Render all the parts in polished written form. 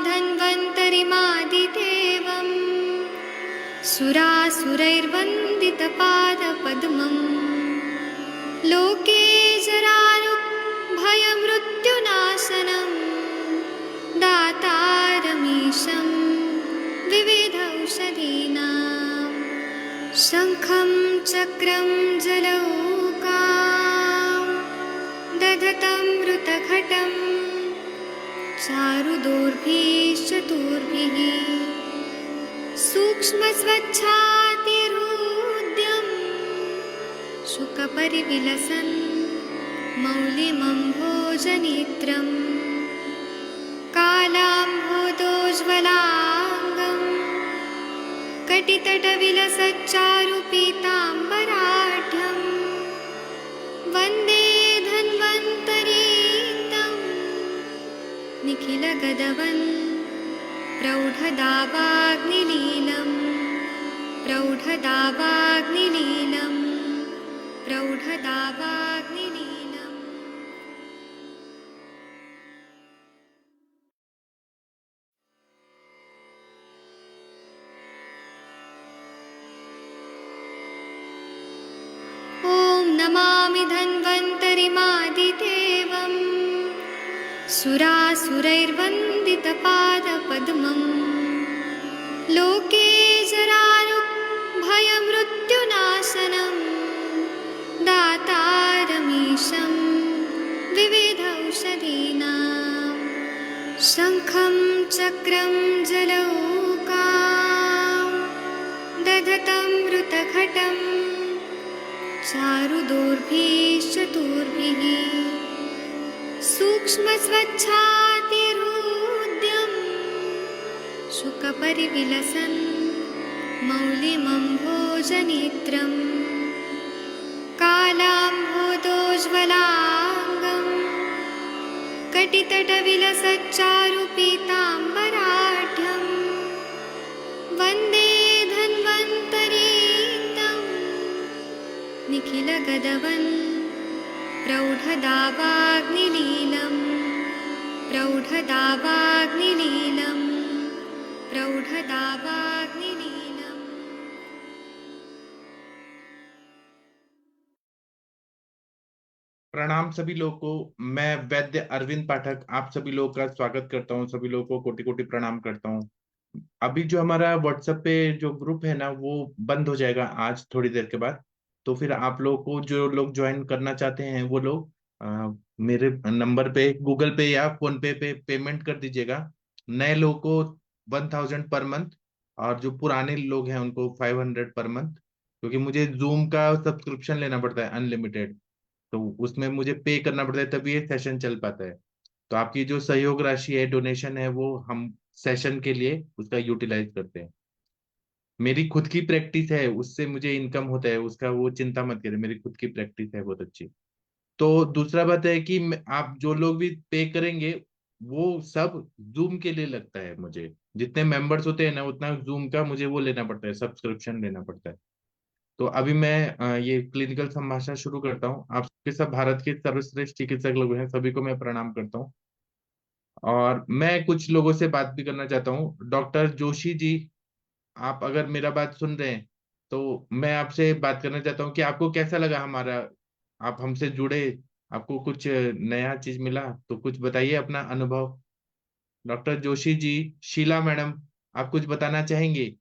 धन्वन्तरिमादिदेवम् सुरासुरैर्वन्दितपादपद्मम् लोके जरारुभयमृत्युनाशनम् दातारमीशं विविधौषधीनां शङ्खं चक्रं जलौकां दधतं मृतघटं चारुदोर्भिश्चतुर्भिः सूक्ष्मस्वच्छातिहृद्यं शुकपरिविलसन् मौलिमम्भोजनेत्रम् कालाम्भोदोज्ज्वलाङ्गं कटितटविलसच्चारुपीताम्बराढ्यं वन्दे धन्वन्तरीतं निखिलगदवन् प्रौढदावाग्निलीलं प्रौढदावाग्निलीलं प्रौढदावाग्निलीलम्। ॐ नमामि धन्वन्तरिमादिदेवम् सुरासुरैर्वन्दितपादपद्मम् लोके जरारुभयमृत्युनाशनं दातारमीशं विविधौषधीनां शङ्खं चक्रं जलौकां दधतं मृतघटं चारुदोर्भिश्चतुर्भिः सूक्ष्मस्वच्छातिहृद्यं शुकपरिविलसन् मौलिमम्भोजनेत्रम् कालाम्भोदोज्ज्वलाङ्गं कटितटविलसच्चारुपीताम्बराढ्यं वन्दे धन्वन्तरीतं निखिलगदवन् प्रौढदावाग्निलीलं प्रौढदावाग्निलीलं प्रौढदावाग्निलीलम्। प्रणाम सभी लोगों को। मैं वैद्य अरविंद पाठक आप सभी लोगों का स्वागत करता हूं। सभी लोगों को कोटि कोटि प्रणाम करता हूं। अभी जो हमारा व्हाट्सएप पे जो ग्रुप है ना वो बंद हो जाएगा आज थोड़ी देर के बाद। तो फिर आप लोगों को जो लोग ज्वाइन करना चाहते हैं वो लोग मेरे नंबर पे गूगल पे या फोन पे पेमेंट कर दीजिएगा। नए लोगों को 1000 पर मंथ और जो पुराने लोग हैं उनको 500 पर मंथ, क्योंकि मुझे जूम का सब्सक्रिप्शन लेना पड़ता है अनलिमिटेड। तो उसमें मुझे पे करना पड़ता है तभी ये सेशन चल पाता है। तो आपकी जो सहयोग राशि है, डोनेशन है, वो हम सेशन के लिए उसका यूटिलाइज करते हैं। मेरी खुद की प्रैक्टिस है, उससे मुझे इनकम होता है, उसका वो चिंता मत करें। मेरी खुद की प्रैक्टिस है बहुत अच्छी। तो दूसरा बात है कि आप जो लोग भी पे करेंगे वो सब जूम के लिए लगता है। मुझे जितने मेंबर्स होते हैं ना उतना जूम का मुझे वो लेना पड़ता है, सब्सक्रिप्शन लेना पड़ता है। तो अभी मैं ये क्लिनिकल संभाषण शुरू करता हूँ। आपके सब भारत के सर्वश्रेष्ठ चिकित्सक लोग हैं, सभी को मैं प्रणाम करता हूँ। और मैं कुछ लोगों से बात भी करना चाहता हूँ। डॉक्टर जोशी जी, आप अगर मेरा बात सुन रहे हैं तो मैं आपसे बात करना चाहता हूँ कि आपको कैसा लगा हमारा, आप हमसे जुड़े, आपको कुछ नया चीज मिला तो कुछ बताइए अपना अनुभव। डॉक्टर जोशी जी, शीला मैडम, आप कुछ बताना चाहेंगे?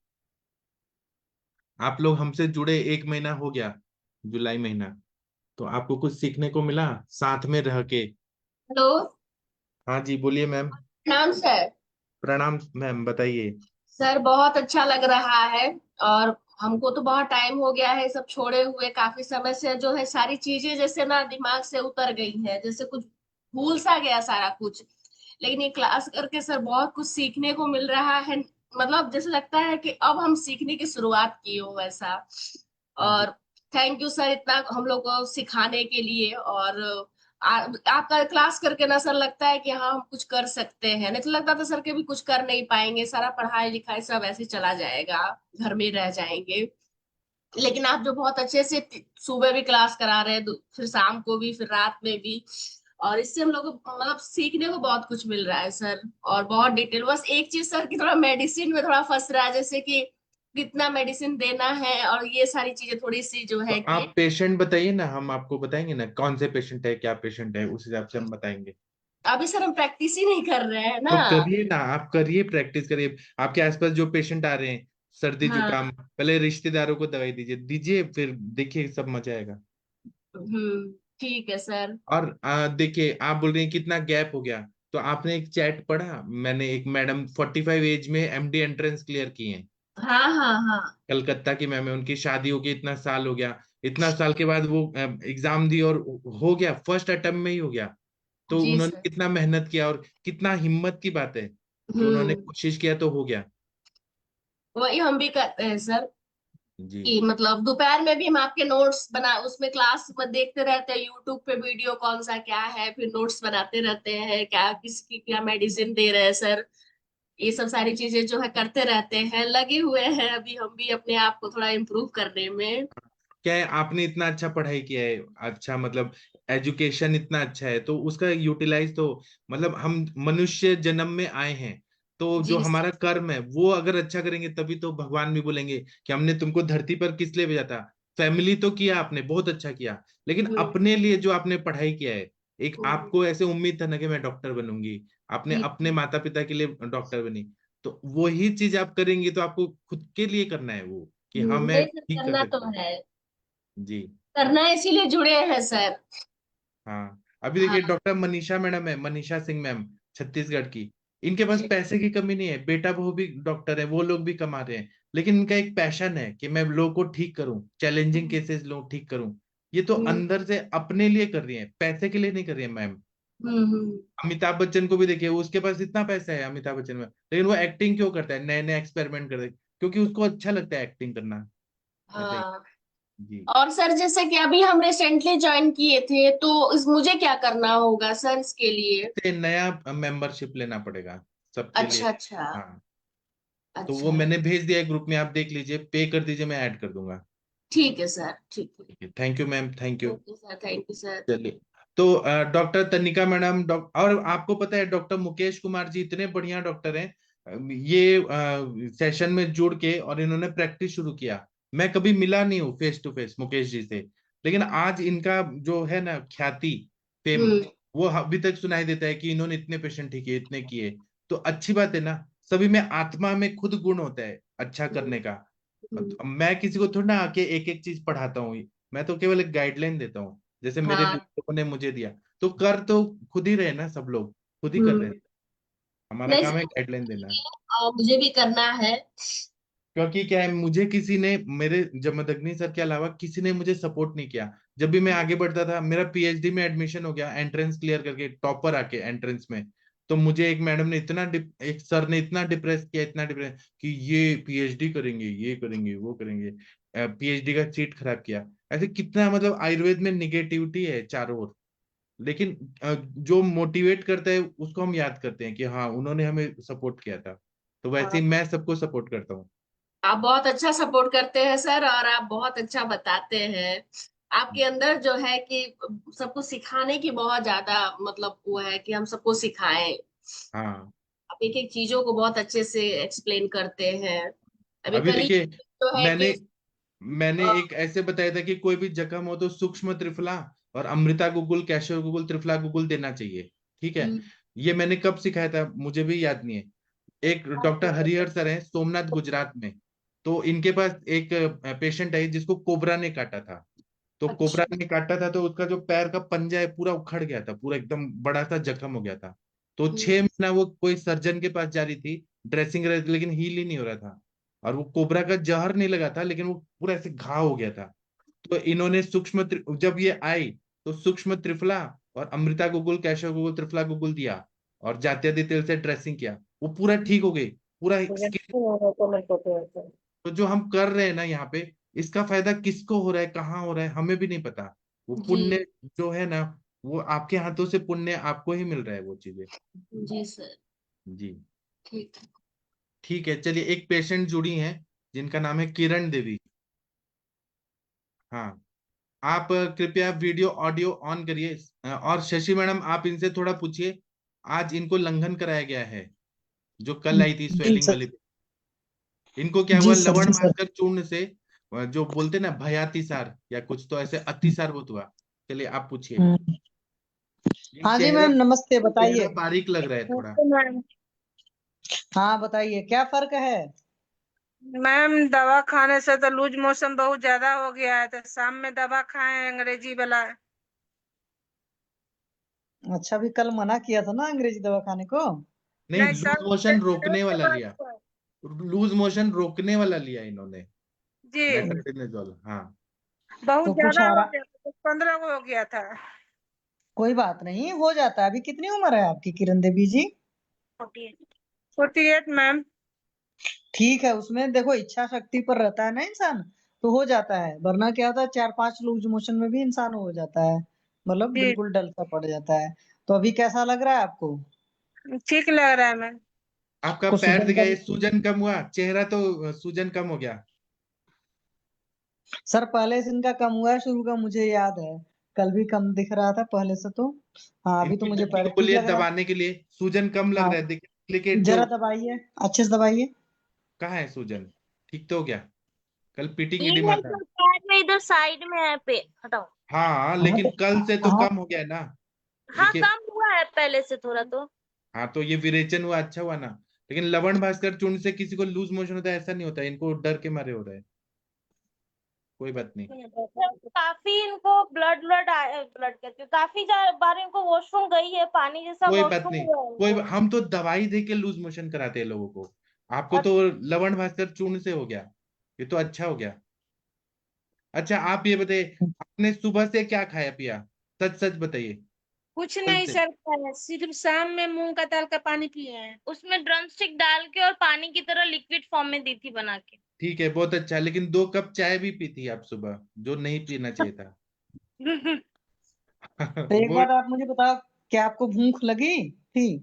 आप लोग हमसे जुड़े 1 महीना हो गया, जुलाई महीना, तो आपको कुछ सीखने को मिला साथ में रह के? हेलो। हाँ जी, बोलिए मैम। प्रणाम सर। प्रणाम मैम, बताइए। सर बहुत अच्छा लग रहा है। और हमको तो बहुत टाइम हो गया है सब छोड़े हुए, काफी समय से जो है सारी चीजें जैसे ना दिमाग से उतर गई है, जैसे कुछ भूल सा गया सारा कुछ। लेकिन ये क्लास करके सर बहुत कुछ सीखने को मिल रहा है। मतलब जैसे लगता है कि अब हम सीखने की शुरुआत की हो वैसा। और थैंक यू सर इतना हम लोग को सिखाने के लिए। और आपका क्लास करके ना सर लगता है कि हाँ हम कुछ कर सकते हैं, नहीं तो लगता था सर के भी कुछ कर नहीं पाएंगे, सारा पढ़ाई लिखाई सब ऐसे ही चला जाएगा, घर में रह जाएंगे। लेकिन आप जो बहुत अच्छे से सुबह भी क्लास करा रहे हैं, फिर शाम को भी, फिर रात में भी। और इससे हम लोग को मतलब सीखने को बहुत कुछ मिल रहा है सर, और बहुत डिटेल। बस एक चीज सर की थोड़ा मेडिसिन में थोड़ा फंस रहा है, जैसे कि कितना मेडिसिन देना है, और ये सारी चीजें थोड़ी सी जो तो है कि आप पेशेंट बताइए ना, हम आपको बताएंगे ना कौन से पेशेंट है, क्या पेशेंट है, उस हिसाब से हम बताएंगे। अभी सर हम प्रैक्टिस ही नहीं कर रहे हैं ना। तो करिए ना, आप करिए, प्रैक्टिस करिए। आपके आसपास जो पेशेंट आ रहे हैं, सर्दी हाँ। जुकाम, पहले रिश्तेदारों को दवाई दीजिए दीजिए, फिर देखिए सब मजा आएगा। ठीक है सर। और देखिए, आप बोल रही हैं कितना गैप हो गया, तो आपने एक चैट पढ़ा, मैंने एक मैडम 45 एज में एमडी एंट्रेंस क्लियर की है, हाँ हाँ हाँ। कलकत्ता की मैम है, उनकी शादी हो गई, इतना साल हो गया, इतना साल के बाद वो एग्जाम दी और हो गया, फर्स्ट अटेम्प्ट में ही हो गया। तो जी उन्होंने सर। कितना मेहनत किया, और कितना हिम्मत की बात है कि उन्होंने हम्म। कोशिश किया तो हो गया। वही हम भी करते हैं सर, जी। कि मतलब दोपहर में भी हम आपके नोट्स बना, उसमें क्लास में देखते रहते हैं यूट्यूब पे वीडियो कौन सा क्या है, फिर नोट्स बनाते रहते हैं, क्या किसकी क्या मेडिसिन दे रहे हैं सर। ये सब सारी चीजें जो है करते रहते हैं, लगे हुए हैं अभी हम भी अपने आप को थोड़ा इम्प्रूव करने में। क्या है, आपने इतना अच्छा पढ़ाई किया है, अच्छा मतलब एजुकेशन इतना अच्छा है, तो उसका यूटिलाइज तो, मतलब हम मनुष्य जन्म में आए हैं, तो जो जी हमारा सर। कर्म है वो अगर अच्छा करेंगे तभी तो भगवान भी बोलेंगे कि हमने तुमको धरती पर किस लिए भेजा था। फैमिली तो किया आपने, बहुत अच्छा किया, लेकिन हम्म अपने लिए जो आपने पढ़ाई किया है, एक हम्म। आपको ऐसे उम्मीद था ना कि मैं डॉक्टर बनूंगी, आपने जी। अपने माता पिता के लिए डॉक्टर बनी, तो वही चीज आप करेंगे तो आपको खुद के लिए करना है वो, कि हाँ मैं नहीं सर, ठीक कर करना तो सकता हूँ। है। जी। करना इसीलिए जुड़े हैं सर। हाँ, अभी देखिए हाँ। डॉक्टर मनीषा मैडम है, मनीषा सिंह मैम, छत्तीसगढ़ की, इनके पास जी। पैसे की कमी नहीं है, बेटा बहू भी डॉक्टर है, वो लोग भी कमा रहे हैं, लेकिन इनका एक पैशन है कि मैं लोगों को ठीक करूं, चैलेंजिंग केसेस लोग ठीक करूं। ये तो हम्म अंदर से अपने लिए कर रही है, पैसे के लिए नहीं कर रही है मैम। हम्म। अमिताभ बच्चन को भी देखिए, उसके पास इतना पैसा है अमिताभ बच्चन में, लेकिन वो एक्टिंग क्यों करता है, नए नए एक्सपेरिमेंट करता है, क्योंकि उसको अच्छा लगता है एक्टिंग करना। ऐसे ही। हाँ। जी। और सर जैसे कि अभी हम रिसेंटली ज्वाइन किए थे, तो मुझे क्या करना होगा सर इसके लिए? से नया मेंबरशिप लेना पड़ेगा सबके लिए। अच्छा अच्छा। हाँ, तो वो अच्छा। मैंने भेज दिया है ग्रुप में, आप देख लीजिए, पे कर दीजिए, मैं ऐड कर दूंगा। ठीक है सर, ठीक है। ठीक है, thank you ma'am, thank you. Okay sir, thank you sir. चलिए, तो डॉक्टर तनिका मैडम, और आपको पता है डॉक्टर मुकेश कुमार जी इतने बढ़िया डॉक्टर हैं, ये सेशन में जुड़ के और इन्होंने प्रैक्टिस शुरू किया। मैं कभी मिला नहीं हूँ face to face Mukesh ji से, लेकिन आज इनका जो है ना ख्याति, फेम, हम्म वो अभी तक सुनाई देता है कि इन्होंने इतने पेशेंट ठीक किए, इतने किए। तो अच्छी बात है ना, सभी में आत्मा में खुद गुण होता है अच्छा करने का। हम्म। मैं किसी को थोड़ा ना आके एक एक चीज पढ़ाता हूँ, मैं तो केवल एक गाइडलाइन देता हूँ, जैसे मेरे हाँ। बुजुर्गों ने मुझे दिया। तो कर तो खुद ही रहे ना, सब लोग खुद ही कर रहे हैं, हम्म। हमारा नहीं काम है सर, गाइडलाइन देना। मुझे भी करना है। क्योंकि क्या है, मुझे किसी ने, मेरे जमदग्नि सर के अलावा किसी ने मुझे सपोर्ट नहीं किया। जब भी मैं आगे बढ़ता था, मेरा पीएचडी में एडमिशन हो गया, एंट्रेंस क्लियर करके टॉपर आके एंट्रेंस में, तो मुझे एक मैडम ने इतना एक सर ने इतना डिप्रेस किया, इतना डिप्रेस कि ये पीएचडी करेंगे, ये करेंगे, वो करेंगे, पीएचडी का सीट खराब किया। ऐसे कितना, मतलब आयुर्वेद में निगेटिविटी है चारों ओर, लेकिन जो मोटिवेट करता है उसको हम याद करते हैं कि हाँ उन्होंने हमें सपोर्ट किया था। तो वैसे ही हाँ, मैं सबको सपोर्ट करता हूँ। आप बहुत अच्छा सपोर्ट करते हैं सर, और आप बहुत अच्छा बताते हैं। आपके अंदर जो है कि सबको सिखाने की बहुत ज्यादा मतलब वो है कि हम सबको सिखाएं। हाँ, आप एक एक चीजों को बहुत अच्छे से एक्सप्लेन करते हैं। अभी अभी कल ही देखिए, जो है मैंने कि मैंने एक ऐसे बताया था कि कोई भी जख्म हो तो सूक्ष्म त्रिफला और अमृता गुगुल, कैशोर गुगुल, त्रिफला गुगुल देना चाहिए। ठीक है, हम्म, ये मैंने कब सिखाया था मुझे भी याद नहीं है। एक डॉक्टर हरिहर सर हैं, सोमनाथ गुजरात में, तो इनके पास एक पेशेंट है जिसको कोबरा ने काटा था। तो कोबरा अच्छा। ने काटा था तो उसका जो पैर का पंजा है पूरा उखड़ गया था, पूरा एकदम बड़ा सा जख्म हो गया था। तो हम्म, 6 महीना वो कोई सर्जन के पास जा रही थी, ड्रेसिंग रही थी, लेकिन हील ही नहीं हो रहा था। और वो कोबरा का जहर नहीं लगा था, लेकिन वो पूरा ऐसे घाव हो गया था। तो इन्होंने जब ये आई, तो सूक्ष्म त्रिफला और अमृता गुगुल, कैशव गुगुल, त्रिफला गुगुल दिया, और जात्यदी तेल से ड्रेसिंग किया, वो पूरा ठीक हो गई, पूरा स्किन। तो जो हम कर रहे हैं ना यहाँ पे, इसका फायदा किसको हो रहा है, कहाँ हो रहा है, हमें भी नहीं पता। वो जी। पुण्य जो है ना, वो आपके हाथों से पुण्य आपको ही मिल रहा है वो चीजें। जी सर। जी। ठीक है। ठीक है, चलिए, एक पेशेंट जुड़ी हैं जिनका नाम है किरण देवी। हाँ, आप कृपया वीडियो ऑडियो ऑन करिए। और शशि मैडम आप इनसे थोड़ा पूछिए, आज इनको लंघन कराया गया है, जो कल आई थी जी स्वेलिंग सर। वाली। इनको क्या हुआ, जी सर, लवण जी सर। भास्कर चूर्ण से जो बोलते ना भयातिसार या कुछ तो ऐसे अतिसार बहुत हुआ। चलिए आप पूछिए। हम्म। ये हाँ जी चेहरा मैम, नमस्ते, चेहरा बताइए। बारीक लग रहा है थोड़ा। हाँ बताइए, क्या फर्क है? मैम दवा खाने से तो लूज मोशन बहुत ज्यादा हो गया है, तो शाम में दवा खाएं अंग्रेजी वाला। अच्छा, भी कल मना किया था ना अंग्रेजी दवा खाने को। नहीं, नहीं लूज सर, मोशन रोकने वाला लिया। लूज मोशन रोकने वाला लिया इन्होंने, जी मेट्रोनिडोल। हाँ। बहुत तो कुछ ज्यादा हो आरा गया था, 15 को हो गया था। कोई बात नहीं, हो जाता है। अभी कितनी उम्र है आपकी किरण देवी जी? 48 मैम। ठीक है, उसमें देखो इच्छा शक्ति पर रहता है ना इंसान, तो हो जाता है। वरना क्या होता है, 4-5 लूज मोशन में भी इंसान हो जाता है, मतलब जी बिल्कुल डल सा पड़ जाता है। तो अभी कैसा लग रहा है आपको? ठीक लग रहा है मैम। आपका कुछ पैर सूजन का दिखाइए, भी? सूजन कम हुआ, चेहरा तो सूजन कम हो गया। सर पहले से इनका कम हुआ है शुरू का, मुझे याद है। कल भी कम दिख रहा था पहले से तो। हाँ, अभी तो इनको मुझे टट्टी पैर को ठीक बोलिए लग रहा है। दबाने के लिए, सूजन कम लग हाँ, रहा है देखिए जो। जरा दबाइए, अच्छे से दबाइए। कहाँ है सूजन? ठीक तो हो गया? कल पीटिंग ये इडिमा नहीं था। तो पैर में इधर साइड में है पे हटाओ। हाँ, हाँ लेकिन तो कल से तो हाँ, कम हो गया है ना। हाँ देखिए। कम हुआ है पहले से थोड़ा तो। हाँ, तो ये विरेचन हुआ, अच्छा हुआ ना। लेकिन लवण भास्कर चूर्ण से किसी को लूज मोशन होता है ऐसा नहीं होता, इनको डर के मारे हो रहा है। कोई बात नहीं। काफी इनको ब्लड ब्लड ब्लड कहती हूँ, काफी बार इनको वॉशरूम गई है, पानी जैसा कोई बात वॉशरूम नहीं। हुआ है कोई इनको। हम तो दवाई दे के लूज मोशन कराते हैं लोगों को। आपको तो लवण भास्कर चूर्ण से हो गया, ये तो अच्छा हो गया। अच्छा आप ये बताइए, आपने सुबह से क्या खाया पिया? सच सच बताइए। कुछ कल नहीं से। सर, सिर्फ शाम में मूंग का दाल का पानी पिए हैं। उसमें ड्रम स्टिक डाल के और पानी की तरह लिक्विड फॉर्म में दी थी बना के। ठीक है, बहुत अच्छा। लेकिन 2 कप चाय भी पी थी आप सुबह, जो नहीं पीना चाहिए था। तो एक वो बात आप मुझे बताओ, क्या आपको भूख लगी थी?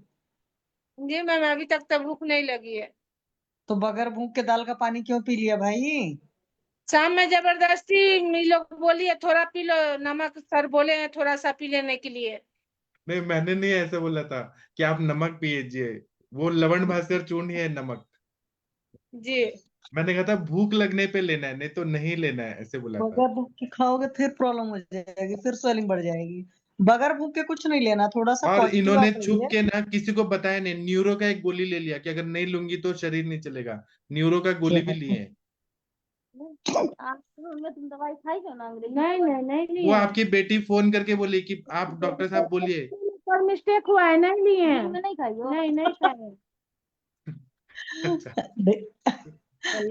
जी मैम, अभी तक तो भूख नहीं लगी है। तो बगैर भूख के दाल का पानी क्यों पी लिया भाई? शाम में जबरदस्ती ये लोग बोलिए थोड़ा पी लो, नमक सर बोले हैं थोड़ा सा पी लेने के लिए। नहीं, मैंने नहीं ऐसे बोला था कि आप नमक पीजिए। वो लवण भास्कर चूर्ण ही है नमक। जी मैंने कहा था भूख लगने पे लेना है, नहीं तो नहीं लेना है, ऐसे बोला था। बगैर भूख के खाओगे फिर प्रॉब्लम हो जाएगी, फिर स्वेलिंग बढ़ जाएगी। बगैर भूख के कुछ नहीं लेना, थोड़ा सा और पॉजिटिव इन्होंने आप छुप रहिए। के ना किसी को बताया नहीं, न्यूरो का एक गोली ले लिया कि अगर नहीं लूंगी तो शरीर नहीं चलेगा। न्यूरो का गोली भी लिए। आफ्टरनून में तुम दवाई खाई क्यों ना अंग्रेजी नहीं दवाई? नहीं नहीं वो लिए। आपकी बेटी फोन करके बोली कि आप डॉक्टर साहब बोलिए। पर मिस्टेक हुआ है, नहीं लिए दिन में नहीं खाई हो? नहीं नहीं खाए। अच्छा। दे,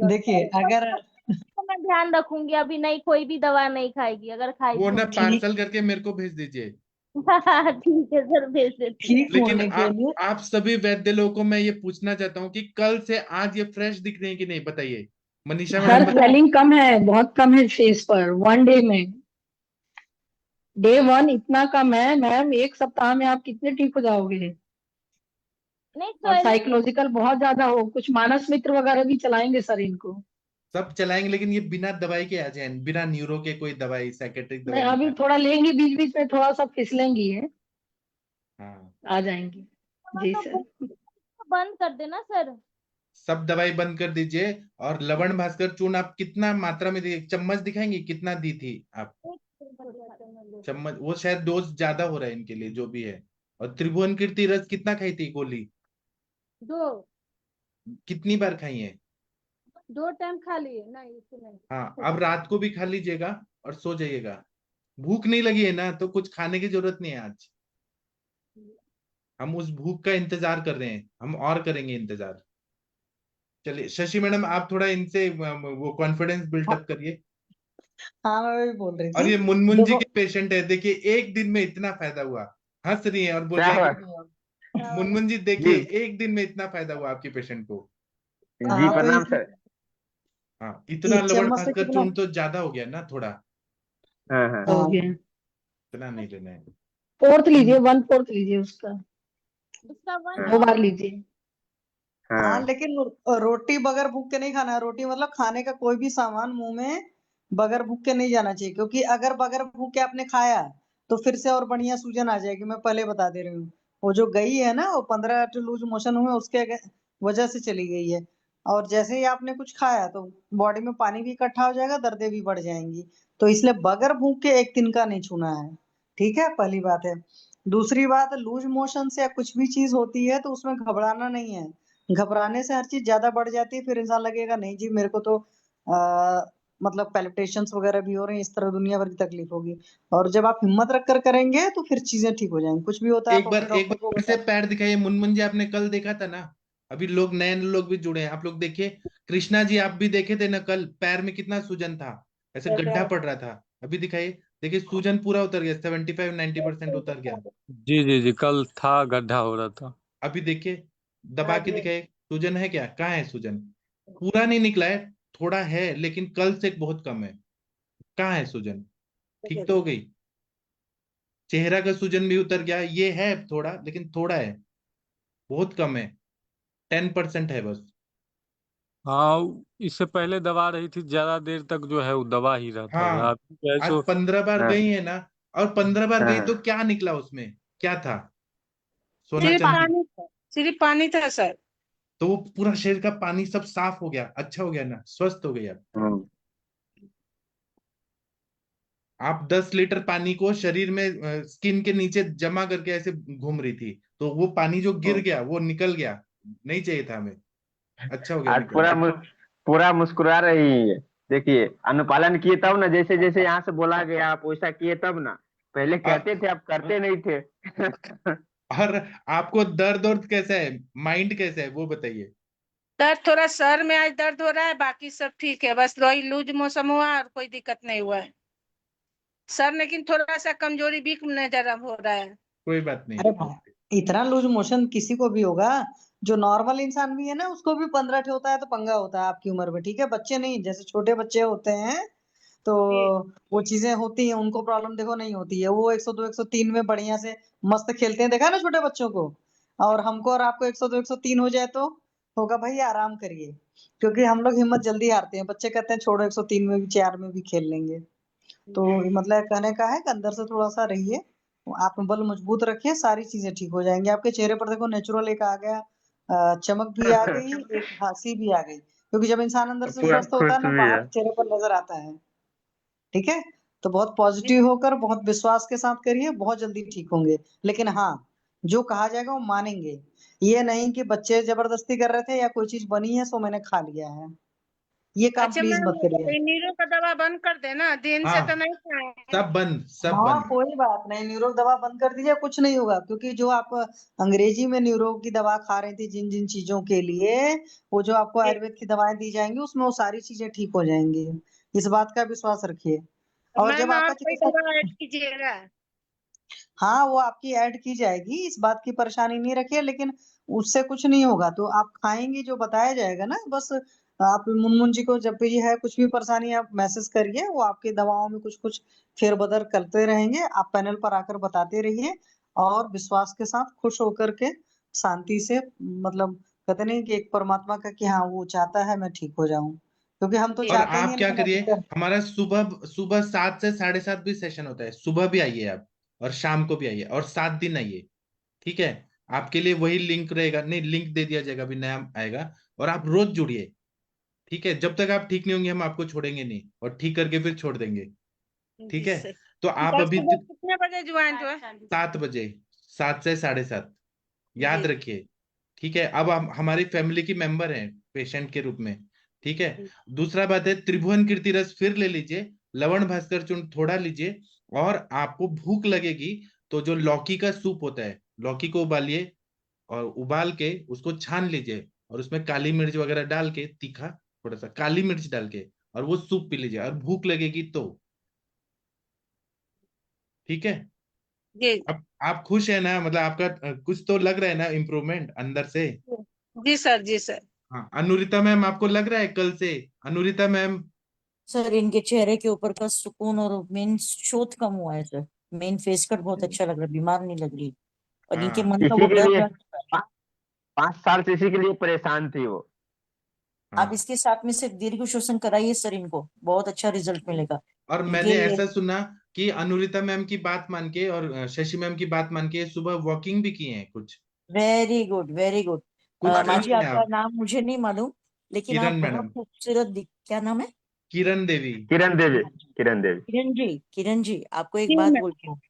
देखिए अगर तो मैं ध्यान रखूंगी, अभी नहीं कोई भी दवा नहीं खाएगी अगर वो खाएगी ना होंगी। ठीक पार्सल करके मेरे को भेज दीजिए। ठीक है सर, भेज देती हूँ। ठीक लेकिन होने के लिए आप सभी वैद्य लोगों को मैं ये पूछना चाहता हूँ कि कल से आज ये फ्रेश दिख रहे हैं कि नहीं, बताइए। मनीषा हाँ मैडम सर स्वेलिंग कम है, बहुत कम है फेस पर 1 डे में। डे 1 इतना कम है मैम, 1 सप्ताह में आप कितने ठीक हो जाओगे? नहीं और स्वेलिंग। साइकोलॉजिकल बहुत ज्यादा हो, कुछ मानस मित्र वगैरह भी चलाएंगे सर इनको। सब चलाएंगे, लेकिन ये बिना दवाई के आ जाए, बिना न्यूरो के कोई दवाई, साइकेट्रिक नहीं, दवाई नहीं अभी खानी। थोड़ा लेंगी, बीच बीच में थोड़ा सा फिसलेंगी है, हाँ। आ जाएंगी। जी तो सर। बंद कर देना सर। सब दवाई बंद कर दीजिए। और लवण भास्कर चूर्ण आप कितना मात्रा में दी, चम्मच दिखाएंगे कितना दी थी आप? चम्मच, वो शायद डोज ज्यादा हो रहा है इनके लिए, जो भी है। और त्रिभुवन कीर्ति रस कितना खाई थी गोली? 2 कितनी बार खाई है? 2 टाइम खा लिए, नहीं इससे नहीं। हाँ, अब रात को भी खा लीजिएगा और सो जाइएगा। भूख नहीं लगी है ना, तो कुछ खाने की जरूरत नहीं है आज। हम उस भूख का इंतजार कर रहे हैं, हम और करेंगे इंतजार। चलिए शशि मैडम, आप थोड़ा इनसे वो कॉन्फिडेंस बिल्टअप करिए। हाँ, मैं वही बोल रही और थी। ये मुनमुन जी देखो के पेशेंट है, देखिए एक दिन में इतना फायदा हुआ। हंस रही है और बोल क्या रहे हुआ? हैं कि मुनमुन जी देखिए जी एक दिन में इतना फायदा हुआ आपकी पेशेंट को। जी, आप प्रणाम सर। हाँ, इतना एक लवण चम्मच से भास्कर कितना? चूर्ण तो ज्यादा हो गया ना थोड़ा। हाँ हाँ हो हाँ गया। इतना नहीं लेना है। 4th लीजिए, 1/4 लीजिए उसका, उसका हाँ 2 बार लीजिए। हाँ, हाँ लेकिन रोटी बगैर भूख के नहीं खाना है। रोटी मतलब खाने का कोई भी सामान मुंह में बगैर भूख के नहीं जाना चाहिए, क्योंकि अगर बगैर भूख के आपने खाया तो फिर से और बढ़िया सूजन आ जाएगी, मैं पहले बता दे रही हूँ। वो जो गई है ना, वो 15 लूज मोशन हुए उसके वजह से चली गई है। और जैसे ही आपने कुछ खाया तो बॉडी में पानी भी इकट्ठा हो जाएगा, दर्दें भी बढ़ जाएंगी। तो इसलिए बगैर भूख के एक तिनका नहीं छूना है। ठीक है, पहली बात है। दूसरी बात, लूज मोशन से या कुछ भी चीज होती है तो उसमें घबराना नहीं है। घबराने से हर चीज ज्यादा बढ़ जाती है, फिर इंसान लगेगा नहीं जी मेरे को तो मतलब पैल्पिटेशंस वगैरह भी हो रहे हैं, इस तरह दुनिया भर की तकलीफ होगी। और जब आप हिम्मत रख कर करेंगे तो फिर चीजें ठीक हो जाएंगी। कुछ भी होता है आप अपने एक डॉक्टर बार को फिर बता। से पैर दिखाइए। मुनमुन जी आपने कल देखा था ना, अभी लोग नए लोग भी जुड़े हैं, आप लोग देखिए। कृष्णा जी आप भी देखे थे ना कल, पैर में कितना सूजन था, ऐसे गड्ढा पड़ रहा था। अभी दिखाइए, देखिए सूजन पूरा उतर गया, 75-90% उतर गया। जी जी जी, कल था, गड्ढा हो रहा था। अभी देखिए, दबा के दिखाइए, सूजन है क्या, कहाँ है सूजन? पूरा नहीं निकला है, थोड़ा है, लेकिन कल से बहुत कम है। कहाँ है सूजन? ठीक तो हो गई। चेहरा का सूजन भी उतर गया, ये है थोड़ा, लेकिन थोड़ा है, बहुत कम है, 10% है बस। हाँ, इससे पहले दबा रही थी, ज्यादा देर तक जो है वो दबा ही रहता था। हाँ, अभी जो है आज सो 15 बार हाँ गई है ना, और 15 बार गई हाँ तो क्या निकला उसमें, क्या था? सोना सिर्फ चांदी। पानी था, सिर्फ पानी था सर। तो वो पूरा शरीर का पानी सब साफ हो गया, अच्छा हो गया ना, स्वस्थ हो गई आप। हाँ। 10 लीटर पानी को शरीर में स्किन के नीचे जमा करके ऐसे घूम रही थी, तो वो पानी जो गिर गया वो निकल गया, नहीं चाहिए था हमें, अच्छा हो गया आज निकल के। पूरा मुस्कुरा रही है। देखिए, अनुपालन किए तब ना, जैसे जैसे यहाँ से बोला गया आप वैसा किए तब ना। पहले और कहते थे, आप करते नहीं थे। और आपको दर्द दर्द कैसा है, माइंड कैसा है वो बताइए। दर्द थोड़ा सर में आज दर्द हो रहा है, बाकी सब ठीक है, बस वही लूज मोशन हुआ और कोई दिक्कत नहीं हुआ है। सर लेकिन थोड़ा सा कमजोरी भी नजर हो रहा है। कोई बात नहीं। अरे भाई, इतना लूज मोशन किसी को भी होगा। जो नॉर्मल इंसान भी है ना, उसको भी 15 ठे होता है तो पंगा होता है आपकी उम्र में। ठीक है, बच्चे नहीं, जैसे छोटे बच्चे होते हैं तो जी वो चीजें होती हैं, उनको प्रॉब्लम देखो नहीं होती है। वो 102 103 में बढ़िया से मस्त खेलते हैं, देखा है ना छोटे बच्चों को। और हमको और आपको 102 103 हो जाए तो होगा भाई आराम करिए। क्योंकि हम लोग हिम्मत जल्दी हारते हैं, बच्चे कहते हैं छोड़ो 103 में भी 4 में भी खेल लेंगे। तो मतलब कहने का है कि अंदर से थोड़ा सा रहिए, आप बल मजबूत रखिए, सारी चीजें ठीक हो जाएंगी आपके चेहरे पर। देखो नेचुरल एक आ गया, चमक भी आ गई, एक हंसी भी आ गई। क्योंकि जब इंसान अंदर से पूरा स्वस्थ होता है खुश ना, भी है। बाहर चेहरे पर नजर आता है। ठीक है, तो बहुत पॉजिटिव होकर बहुत विश्वास के साथ करिए, बहुत जल्दी ठीक होंगे। लेकिन हाँ, जो कहा जाएगा वो मानेंगे। ये नहीं कि बच्चे जबरदस्ती कर रहे थे या कोई चीज बनी है सो मैंने खा लिया है, ये काम अच्छा प्लीज मैम, मत करिए। नीरो का दवा बंद कर देना, दिन से तो हाँ, नहीं खाए। सब बंद, सब हाँ, बंद। कोई बात नहीं, न्यूरो दवा बंद कर दीजिए, कुछ नहीं होगा। क्योंकि जो आप अंग्रेजी में न्यूरो की दवा खा रही थी जिन जिन चीजों के लिए, वो जो आपको जी, आयुर्वेद की दवाएं दी जाएंगी उसमें वो सारी चीजें ठीक हो जाएंगी। इस बात का विश्वास रखिए। तो और जब मैम आपका और कोई दवा चिकित्सक, ऐड कीजिएगा। हाँ वो आपकी ऐड की जाएगी, इस बात की परेशानी नहीं रखिए। लेकिन उससे कुछ नहीं होगा तो आप खाएंगी जो बताया जाएगा ना, बस आप मुनमुन जी को जब भी है कुछ भी परेशानी आप मैसेज करिए, वो आपकी दवाओं में कुछ कुछ फेरबदल करते रहेंगे, आप पैनल पर आकर बताते रहिए। और विश्वास के साथ खुश होकर के शांति से, मतलब कहते नहीं कि एक परमात्मा का कि हाँ वो चाहता है मैं ठीक हो जाऊं, क्योंकि हम तो जी और चाहते ही आप हैं क्या लेकिन करिए, अधिकतर। हमारा सुबह सुबह 7 से 7:30 भी सेशन होता है, सुबह भी आइए आप, और शाम को भी आइए, और 7 दिन आइए। ठीक है, आपके लिए वही लिंक रहेगा, नहीं लिंक दे दिया जाएगा, अभी नया आएगा। और आप रोज जुड़िए, ठीक है, जब तक आप ठीक नहीं होंगे हम आपको छोड़ेंगे नहीं, और ठीक करके फिर छोड़ देंगे। ठीक जी है, सर। तो आप कल अभी सुबह कितने बजे ज्वाइन हुआ? 7 बजे, 7 से 7:30, याद जी रखिए। ठीक है, अब हम हमारी फैमिली की मेंबर हैं पेशेंट के रूप में। ठीक है, जी दूसरा बात है, त्रिभुवन कीर्ति रस फिर ले लीजिए, लवण भास्कर चूर्ण थोड़ा लीजिए। और आपको भूख लगेगी तो जो लौकी का सूप होता है, लौकी को उबालिए, और उबाल के उसको छान लीजिए, और उसमें काली मिर्च वगैरह डाल के, तीखा थोड़ा सा काली मिर्च डाल के, और वो सूप पी लीजिए, और भूख लगेगी तो। ठीक है, जी अब आप खुश है ना, मतलब आपका कुछ तो लग रहा है ना इम्प्रूवमेंट अंदर से। जी सर, जी सर। हाँ, अनुरिता मैम आपको लग रहा है कल से? अनुरिता मैम, सर इनके चेहरे के ऊपर का सुकून और मेन शोथ कम हुआ है सर। मेन फेस कट बहुत अच्छा लग रहा है, बीमार नहीं लग रही। और इनके हाँ, मन का इसी वो के डर लिए जा चुका है। 5 साल से इसी के लिए परेशान थी वो। आप हाँ। इसके साथ में सिर्फ दीर्घ श्वसन कराइए सर, इनको बहुत अच्छा रिजल्ट मिलेगा। और इनके मैंने ऐसा सुना कि अनुरिता मैम की बात मान के और शशि मैम की बात मान के सुबह वॉकिंग भी किए हैं कुछ वेरी गुड वेरी गुड। कुछ माँ कर जी रहे हैं आपका आप। नाम मुझे नहीं मालूम, लेकिन आप किरण बहुत मैडम, खूबसूरत दिख, क्या नाम है? किरण देवी। किरण देवी, किरण देवी। किरण जी आपको एक बात बोलती हूँ,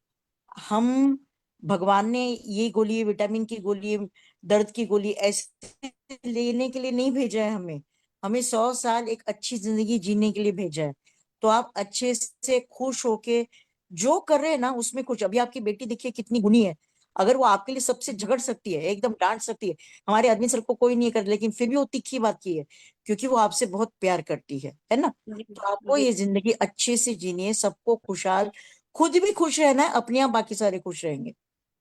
हम भगवान ने ये गोली, विटामिन की गोली, दर्द की गोली ऐसे लेने के लिए नहीं भेजा है हमें। हमें 100 साल एक अच्छी जिंदगी जीने के लिए भेजा है। तो आप अच्छे से खुश होके जो कर रहे हैं ना उसमें कुछ, अभी आपकी बेटी देखिए कितनी गुणी है। अगर वो आपके लिए सबसे झगड़ सकती है, एकदम डांट सकती है, हमारे आदमी सर को कोई नहीं कर, लेकिन फिर भी वो तीखी बात की है क्योंकि वो आपसे बहुत प्यार करती है ना। तो आपको ये जिंदगी अच्छे से जीनी है, सबको खुशहाल, खुद भी खुश रहना है, अपने आप बाकी सारे खुश रहेंगे।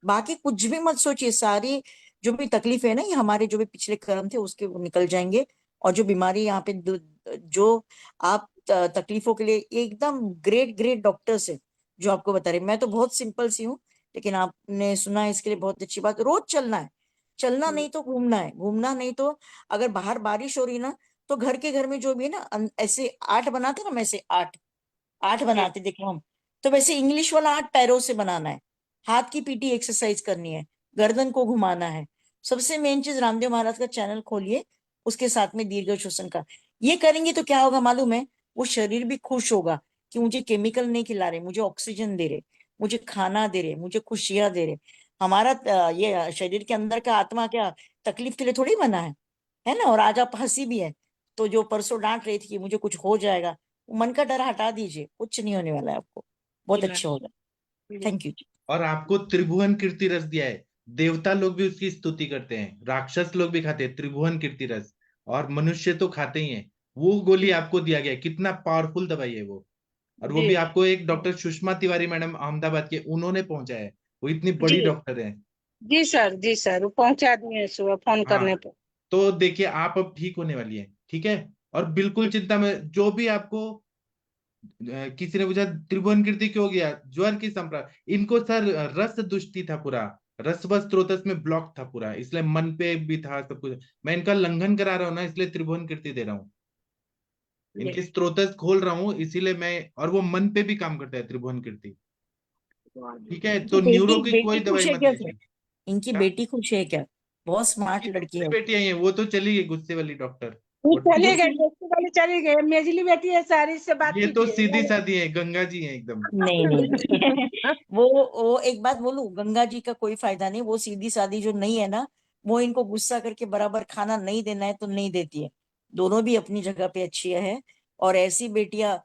बाकी कुछ भी मत सोचिए, सारी जो भी तकलीफ है ना, ये हमारे जो भी पिछले कर्म थे उसके वो निकल जाएंगे। और जो बीमारी यहाँ पे जो आप तकलीफों के लिए एकदम ग्रेट ग्रेट डॉक्टर्स है जो आपको बता रहे। मैं तो बहुत सिंपल सी हूँ, लेकिन आपने सुना है इसके लिए बहुत अच्छी बात। रोज चलना है, चलना नहीं तो घूमना है, घूमना नहीं तो अगर बाहर बारिश हो रही ना तो घर में जो भी है ना ऐसे 8 बनाते ना, वैसे 8 बनाते देखो हम, तो वैसे इंग्लिश वाला 8 पैरों से बनाना है। हाथ की पीटी एक्सरसाइज करनी है, गर्दन को घुमाना है। सबसे मेन चीज रामदेव महाराज का चैनल खोलिए, उसके साथ में दीर्घ श्वसन का ये करेंगे तो क्या होगा मालूम है? वो शरीर भी खुश होगा कि मुझे केमिकल नहीं खिला रहे, मुझे ऑक्सीजन दे रहे, मुझे खाना दे रहे, मुझे खुशियां दे रहे। हमारा ये शरीर के अंदर का आत्मा क्या तकलीफ के लिए थोड़ी बना है ना? और आज आप हंसी भी है, तो जो परसों डांट रही थी कि मुझे कुछ हो जाएगा, मन का डर हटा दीजिए, कुछ नहीं होने वाला है आपको, बहुत अच्छा होगा। Thank you. और आपको त्रिभुवन कीर्ति रस दिया है, देवता लोग भी उसकी स्तुति करते हैं, राक्षस लोग भी खाते हैं त्रिभुवन कीर्ति रस, और मनुष्य तो खाते ही हैं। वो गोली आपको दिया गया है, कितना पावरफुल दवाई है वो। और वो भी आपको एक डॉक्टर सुषमा तिवारी मैडम अहमदाबाद के, उन्होंने पहुंचाया है। वो इतनी बड़ी डॉक्टर है। जी सर वो पहुंचा दिए सुबह फोन करने हाँ, पर। तो देखिए आप अब ठीक होने वाली है, ठीक है। और बिल्कुल चिंता में, जो भी आपको किसी ने पूछा त्रिभुवन कीर्ति क्यों गया, ज्वर की संप्राप्त, इनको सर रस दुष्टि था पूरा, रसवस स्रोतस में ब्लॉक था पूरा, इसलिए मन पे भी था सब कुछ। मैं इनका लंघन करा रहा हूँ ना, इसलिए त्रिभुवन कीर्ति दे रहा हूँ, इनके स्रोतस खोल रहा हूँ इसीलिए मैं। और वो मन पे भी काम करता है त्रिभुवन कीर्ति, ठीक है। तो न्यूरो बेटी की कोई बेटी खुश दवाई है मत क्या सर? लीजिए। इनकी क्या? बेटी खुश है क्या? बहुत स्मार्ट इनकी लड़की है दूसरी वो। बेटी आई है, वो तो चली गई, गुस्से वाली डॉक्टर। वो वो चली गई, दूसरी दोस्ती वाली चली गई, मेजली बेटी है, सारी से बात ये तो सीधी कीजिए। सादी है, गंगा जी है एकदम। नहीं नहीं वो एक बात बोलूं, गंगा जी का कोई फायदा नहीं, वो सीधी सादी जो नहीं है ना, वो इनको गुस्सा करके बराबर खाना नहीं देना है तो नहीं देती है। दोनों भी अपनी जगह पे अच्छी है। और ऐसी बेटियां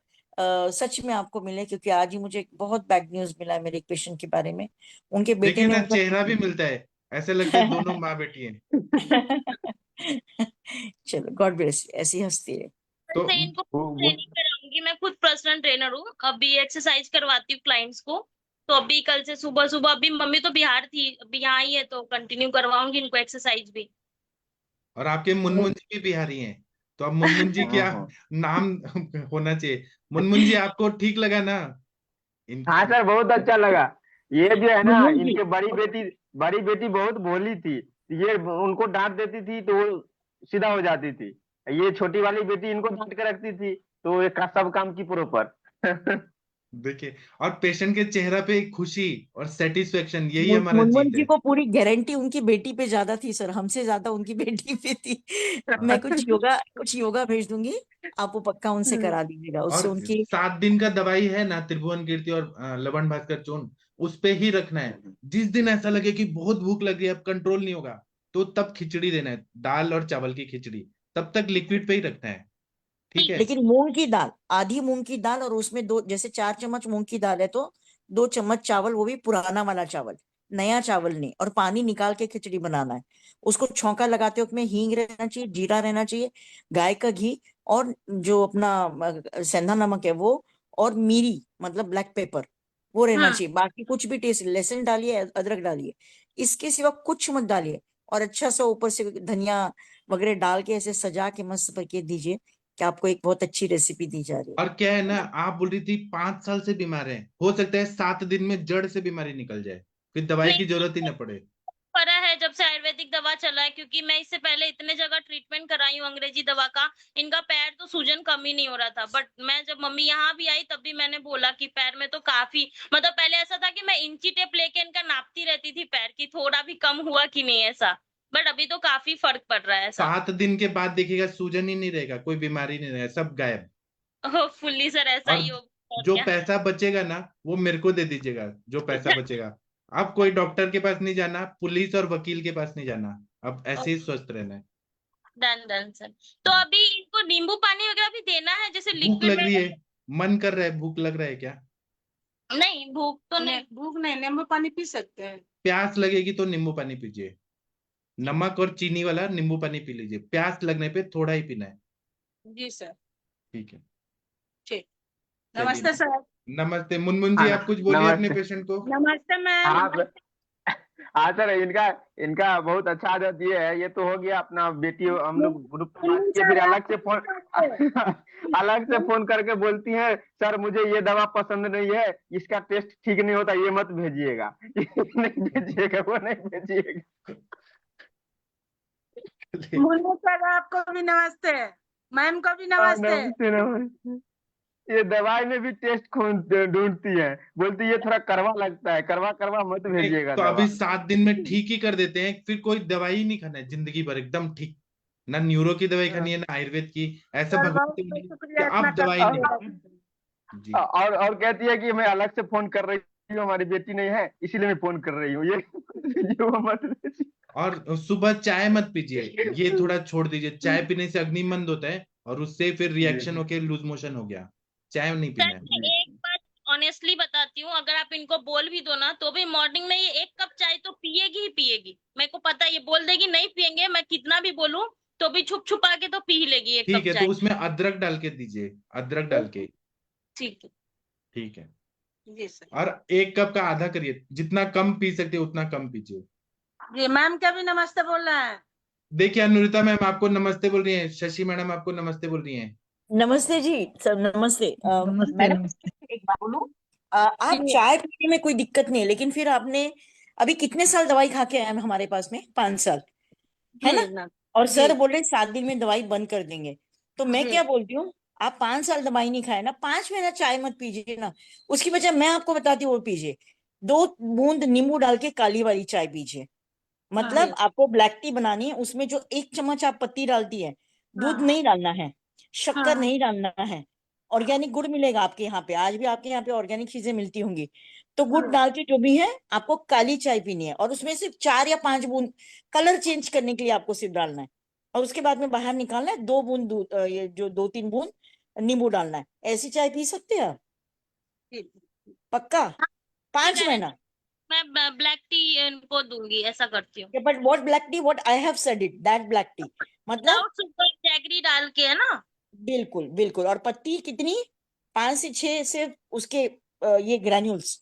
सच में आपको मिले, क्योंकि आज ही मुझे एक बहुत बैड न्यूज मिला है मेरे एक पेशेंट के बारे में। उनके बेटे देखिए ने ना, उनका चेहरा भी मिलता है, ऐसे लगता है दोनों माँ बेटी हैं। चलो गॉड ब्लेस, ऐसी हंसती है। तो वैसे इनको वो ट्रेनिंग कराऊंगी, मैं खुद पर्सनल ट्रेनर हूँ, अभी एक्सरसाइज करवाती हूँ क्लाइंट्स को। तो अभी कल से सुबह सुबह, अभी मम्मी तो बिहार थी, अभी यहाँ आई है, तो कंटिन्यू करवाऊंगी इनको एक्सरसाइज भी। और आपके मुनमुन जी भी बिहारी हैं, तो अब मुनमुन जी क्या हाँ नाम होना चाहिए। मुनमुन जी आपको ठीक लगा ना हाँ इनकी? सर, बहुत अच्छा लगा। ये जो है ना, मुनमुन जी, इनके बड़ी बेटी बहुत भोली थी। ये उनको डांट देती थी तो वो सीधा हो जाती थी। ये छोटी वाली बेटी इनको डांट कर रखती थी, तो ये सब काम की प्रॉपर। देखिए, और पेशेंट के चेहरा पे खुशी और सेटिस्फेक्शन, यही हमारा मुनमुन जीत जी है। को पूरी गारंटी उनकी बेटी पे ज्यादा थी सर, हमसे ज्यादा उनकी बेटी पे थी। मैं कुछ योगा भेज दूंगी, आप वो पक्का उनसे करा दीजिएगा, उससे और उनकी 7 दिन का दवाई है ना, त्रिभुवन कीर्ति और लवण भास्कर चूर्ण, उस पे ही रखना है। जिस दिन ऐसा लगे कि बहुत भूख लग रही है, अब कंट्रोल नहीं होगा, तो तब खिचड़ी देना है, दाल और चावल की खिचड़ी, तब तक लिक्विड पे ही रखना है, ठीक है। लेकिन मूंग की दाल, आधी मूंग की दाल, और उसमें दो, जैसे 4 चम्मच मूंग की दाल है तो 2 चम्मच चावल, वो भी पुराना वाला चावल, नया चावल नहीं। और पानी निकाल के खिचड़ी बनाना है। उसको छौंका लगाते वक्त में हींग रहना चाहिए, जीरा रहना चाहिए, गाय का घी, और जो अपना सेंधा नमक है वो, और मिरी मतलब ब्लैक पेपर, वो रहना चाहिए। बाकी कुछ भी टेस्ट, लहसुन डालिए, अदरक डालिए, इसके सिवा कुछ मत डालिए। और अच्छा सा ऊपर से धनिया वगैरह डाल के ऐसे सजा के मस्त करके दीजिए, कि आपको एक बहुत अच्छी रेसिपी दी जा रही है। और क्या है ना, आप बोल रही थी 5 साल से बीमार है, हो सकता है 7 दिन में जड़ से बीमारी निकल जाए, फिर दवाई नहीं, की जरूरत ही ना पड़े। पड़ा है जब से आयुर्वेदिक आयुर्वेदिक दवा चला है, क्योंकि मैं इससे पहले इतने जगह ट्रीटमेंट कराई हूँ अंग्रेजी दवा का, इनका पैर तो सूजन कम ही नहीं हो रहा था। बट मैं जब मम्मी यहाँ भी आई तब भी मैंने बोला कि पैर में तो काफी, मतलब पहले ऐसा था कि मैं इंची टेप लेके इनका नापती रहती थी पैर की, थोड़ा भी कम हुआ कि नहीं ऐसा, बट अभी तो काफी फर्क पड़ रहा है ऐसा। 7 दिन के बाद देखिएगा सूजन ही नहीं रहेगा, कोई बीमारी नहीं रहेगा, सब गायब। होपफुली सर ऐसा और ही हो। और जो क्या। पैसा बचेगा ना वो मेरे को दे दीजिएगा, जो पैसा बचेगा। अब कोई डॉक्टर के पास नहीं जाना, पुलिस और वकील के पास नहीं जाना, अब ऐसे ही स्वस्थ रहना है। Done done sir. तो अभी इनको नींबू पानी वगैरह भी देना है, जैसे भूख लिक्विड लग रही में? है, मन कर रहा है, भूख लग रहा है क्या? नहीं, भूख तो नहीं। भूख नहीं, नींबू पानी पी सकते हैं। प्यास लगेगी तो नींबू पानी पीजिए, नमक और चीनी वाला नींबू पानी पी लीजिए, प्यास लगने पे थोड़ा ही पीना है। जी सर। ठीक है, ठीक। चलिए। नमस्ते सर। नमस्ते मुनमुन जी, हाँ, आप कुछ बोलिए अपने नमस्ते। पेशेंट को। नमस्ते मैम। हाँ सर, इनका बहुत अच्छा आदत ये है, ये तो हो गया अपना बेटी, हम लोग ग्रुप में बात किए, फिर अलग से फोन करके बोलती हैं, सर मुझे ये दवा पसंद नहीं है, इसका टेस्ट ठीक नहीं होता, ये मत भेजिएगा। नहीं भेजिएगा, वो नहीं भेजिएगा। मुन्नू सर आपको भी नमस्ते, मैम को भी नमस्ते। नमस्ते नमस्ते। ये दवाई में भी टेस्ट ढूंढती है, बोलती है ये थोड़ा कड़वा लगता है, कड़वा मत भेजिएगा तो दवा। अभी 7 दिन में ठीक ही कर देते हैं, फिर कोई दवाई ही नहीं खाना है जिंदगी भर, एकदम ठीक। ना न्यूरो की दवाई खानी है, ना आयुर्वेद की। ऐसा सर भगवान बहुत से बहुत बोलिए शुक्रिया कि इतना आप दवाई नहीं करने खाते। के जी। और कहती है कि मैं अलग से फोन कर रही हूँ, हमारी बेटी नहीं है इसीलिए मैं फोन कर रही हूँ, ये वो मत भेजिए। और सुबह चाय मत पीजिए, ये थोड़ा छोड़ दीजिए। चाय पीने से अग्निमंद होता है और उससे फिर रिएक्शन होके लूज मोशन हो गया। चाय नहीं पीना सर है। मैं एक बात ऑनेस्टली बताती हूँ, अगर आप इनको बोल भी दो ना तो भी मॉर्निंग में ये 1 कप चाय तो पिएगी ही पिएगी। मेरे को पता है, ये बोल देगी नहीं पियेंगे, मैं कितना भी बोलूं तो भी छुप छुपा के तो पी ही लेगी 1 ठीक कप है, तो चाय। उसमें अदरक डाल के दीजिए, अदरक डाल के। ठीक है। ठीक है। जी सर। और 1 कप का आधा करिए, जितना कम पी सकते हो उतना कम पीजिए। जी मैम क्या भी नमस्ते बोल रहे हैं। देखिए अनुरिता मैम आपको नमस्ते बोल रही हैं, शशि मैडम आपको नमस्ते बोल रही हैं। नमस्ते जी सर, नमस्ते। नमस्ते मैडम नमस्ते। एक बात बोलूं, आप चाय पीने में कोई दिक्कत नहीं है, लेकिन फिर आपने अभी कितने साल दवाई खा के आए हैं हमारे पास में? 5 साल, है ना? और सर बोल रहे 7 दिन में दवाई बंद कर देंगे, तो मैं क्या बोलती हूँ, आप 5 साल दवाई नहीं खाए ना, 5 महीना चाय मत पीजिए ना, उसकी बजाय मैं आपको बताती हूँ वो पीजिए, 2 बूंद नींबू डाल के काली वाली चाय पीजिए। मतलब आपको ब्लैक टी बनानी है, उसमें जो 1 चम्मच आप पत्ती डालती है, दूध नहीं डालना है, शक्कर नहीं डालना है, ऑर्गेनिक गुड़ मिलेगा आपके यहाँ पे, आज भी आपके यहाँ पे ऑर्गेनिक चीजें मिलती होंगी, तो गुड़ डाल के जो भी है आपको काली चाय पीनी है, और उसमें सिर्फ 4 या 5 बूंद कलर चेंज करने के लिए आपको सिर्फ डालना है, और उसके बाद में बाहर निकालना है, 2 बूंद दूध, ये जो 2-3 बूंद नींबू डालना है। ऐसी चाय पी सकते हैं आप? पक्का 5 महीना? मैं ब्लैक टी इनको दूंगी, ऐसा करती हूँ। But what black T, what I have said it, that black T मतलब विदाउट सुगर जैगरी डाल के, है ना? बिल्कुल बिल्कुल। और पत्ती कितनी? 5 से 6 से उसके ये ग्रैन्यूल्स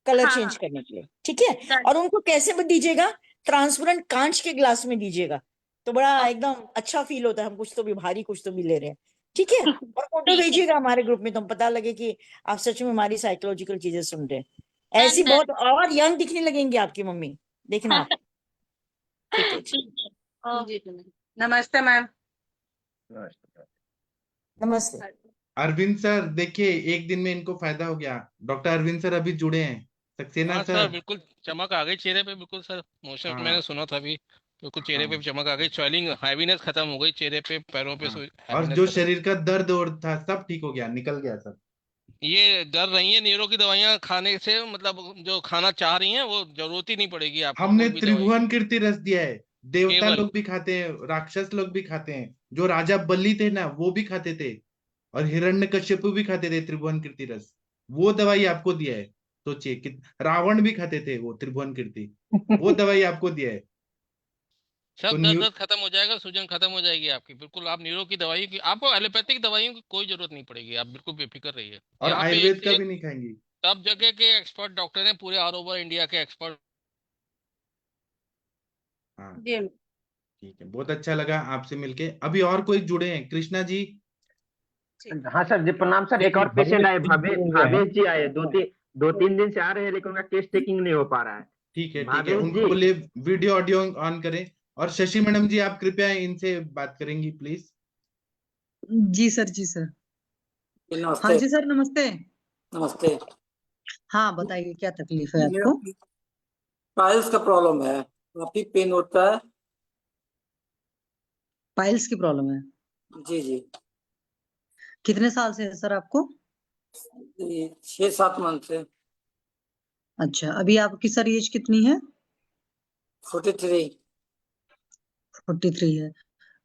कलर हाँ, चेंज हाँ। करने के लिए, ठीक है? और उनको कैसे भी दीजिएगा, ट्रांसपेरेंट कांच के ग्लास में दीजिएगा, तो बड़ा एकदम अच्छा फील होता है, हम कुछ तो भी भारी कुछ तो भी ले रहे हैं, ठीक है? और फोटो भेजिएगा हमारे ग्रुप में, तो हम पता लगे कि आप सच में हमारी साइकोलॉजिकल चीजें सुन रहे हैं। ऐसी बहुत और यंग दिखने लगेंगी आपकी मम्मी, देखना आप। ठीक है जी। नमस्ते मैम। नमस्ते। अरविंद सर देखिए, 1 दिन में इनको फायदा हो गया। डॉक्टर अरविंद सर अभी जुड़े हैं, सक्सेना हाँ सर। सर, बिल्कुल चमक आ गई चेहरे पे, बिल्कुल सर। मोशन हाँ। मैंने सुना था अभी, बिल्कुल चेहरे पे हाँ। चमक आ गई, स्वेलिंग हैवीनेस खत्म हो गई चेहरे पे, पैरों पे हाँ। और हैवीनेस जो खत्म। शरीर का दर्द और था सब ठीक हो गया, निकल गया सब। ये डर रही है न्यूरो की दवाइयाँ खाने से, मतलब जो खाना चाह रही हैं वो जरूरत ही नहीं पड़ेगी आपको हमने कोई भी दवाई। त्रिभुवन कीर्ति रस दिया है, देवता केवल लोग भी खाते हैं, राक्षस लोग भी खाते हैं, जो राजा बलि थे ना वो भी खाते थे, और हिरण्यकश्यप भी खाते थे त्रिभुवन कीर्ति रस। वो दवाई आपको दिया है। सोचिए कि रावण भी खाते थे वो त्रिभुवन कीर्ति, वो दवाई आपको दिया है। तो सब दर्द खत्म हो जाएगा, सूजन खत्म हो जाएगी आपकी, बिल्कुल। आप न्यूरो की दवाई की, आपको एलोपैथिक दवाइयों की कोई जरूरत नहीं पड़ेगी, आप बिल्कुल बेफिक्र रहिए। और यहाँ पे आयुर्वेद का भी नहीं खाएंगी। सब जगह के एक्सपर्ट डॉक्टर हैं, पूरे ऑल ओवर इंडिया के एक्सपर्ट। हाँ ठीक है, बहुत अच्छा लगा आपसे मिलके। अभी और कोई जुड़े हैं? कृष्णा जी। हाँ सर जी, प्रणाम सर। एक और पेशेंट आए, भावेश जी आए, 2-3 दिन से आ रहे हैं, लेकिन उनका टेस्ट टेकिंग नहीं हो पा रहा है। ठीक है महावीर उनको जी बोलिए वीडियो ऑडियो ऑन करें। और शशि मैडम जी, आप कृपया इनसे बात करेंगी प्लीज। जी सर, जी सर। हाँ नमस्ते। जी सर, नमस्ते। नमस्ते। हाँ बताइए, क्या तकलीफ है मेरा आपको? पाइल्स का प्रॉब्लम है, काफी पेन होता है। पाइल्स की प्रॉब्लम है? जी जी। कितने साल से है सर आपको? ये 6-7 मंथ से। अच्छा, अभी आपकी सर एज कितनी है? 43। 43 है।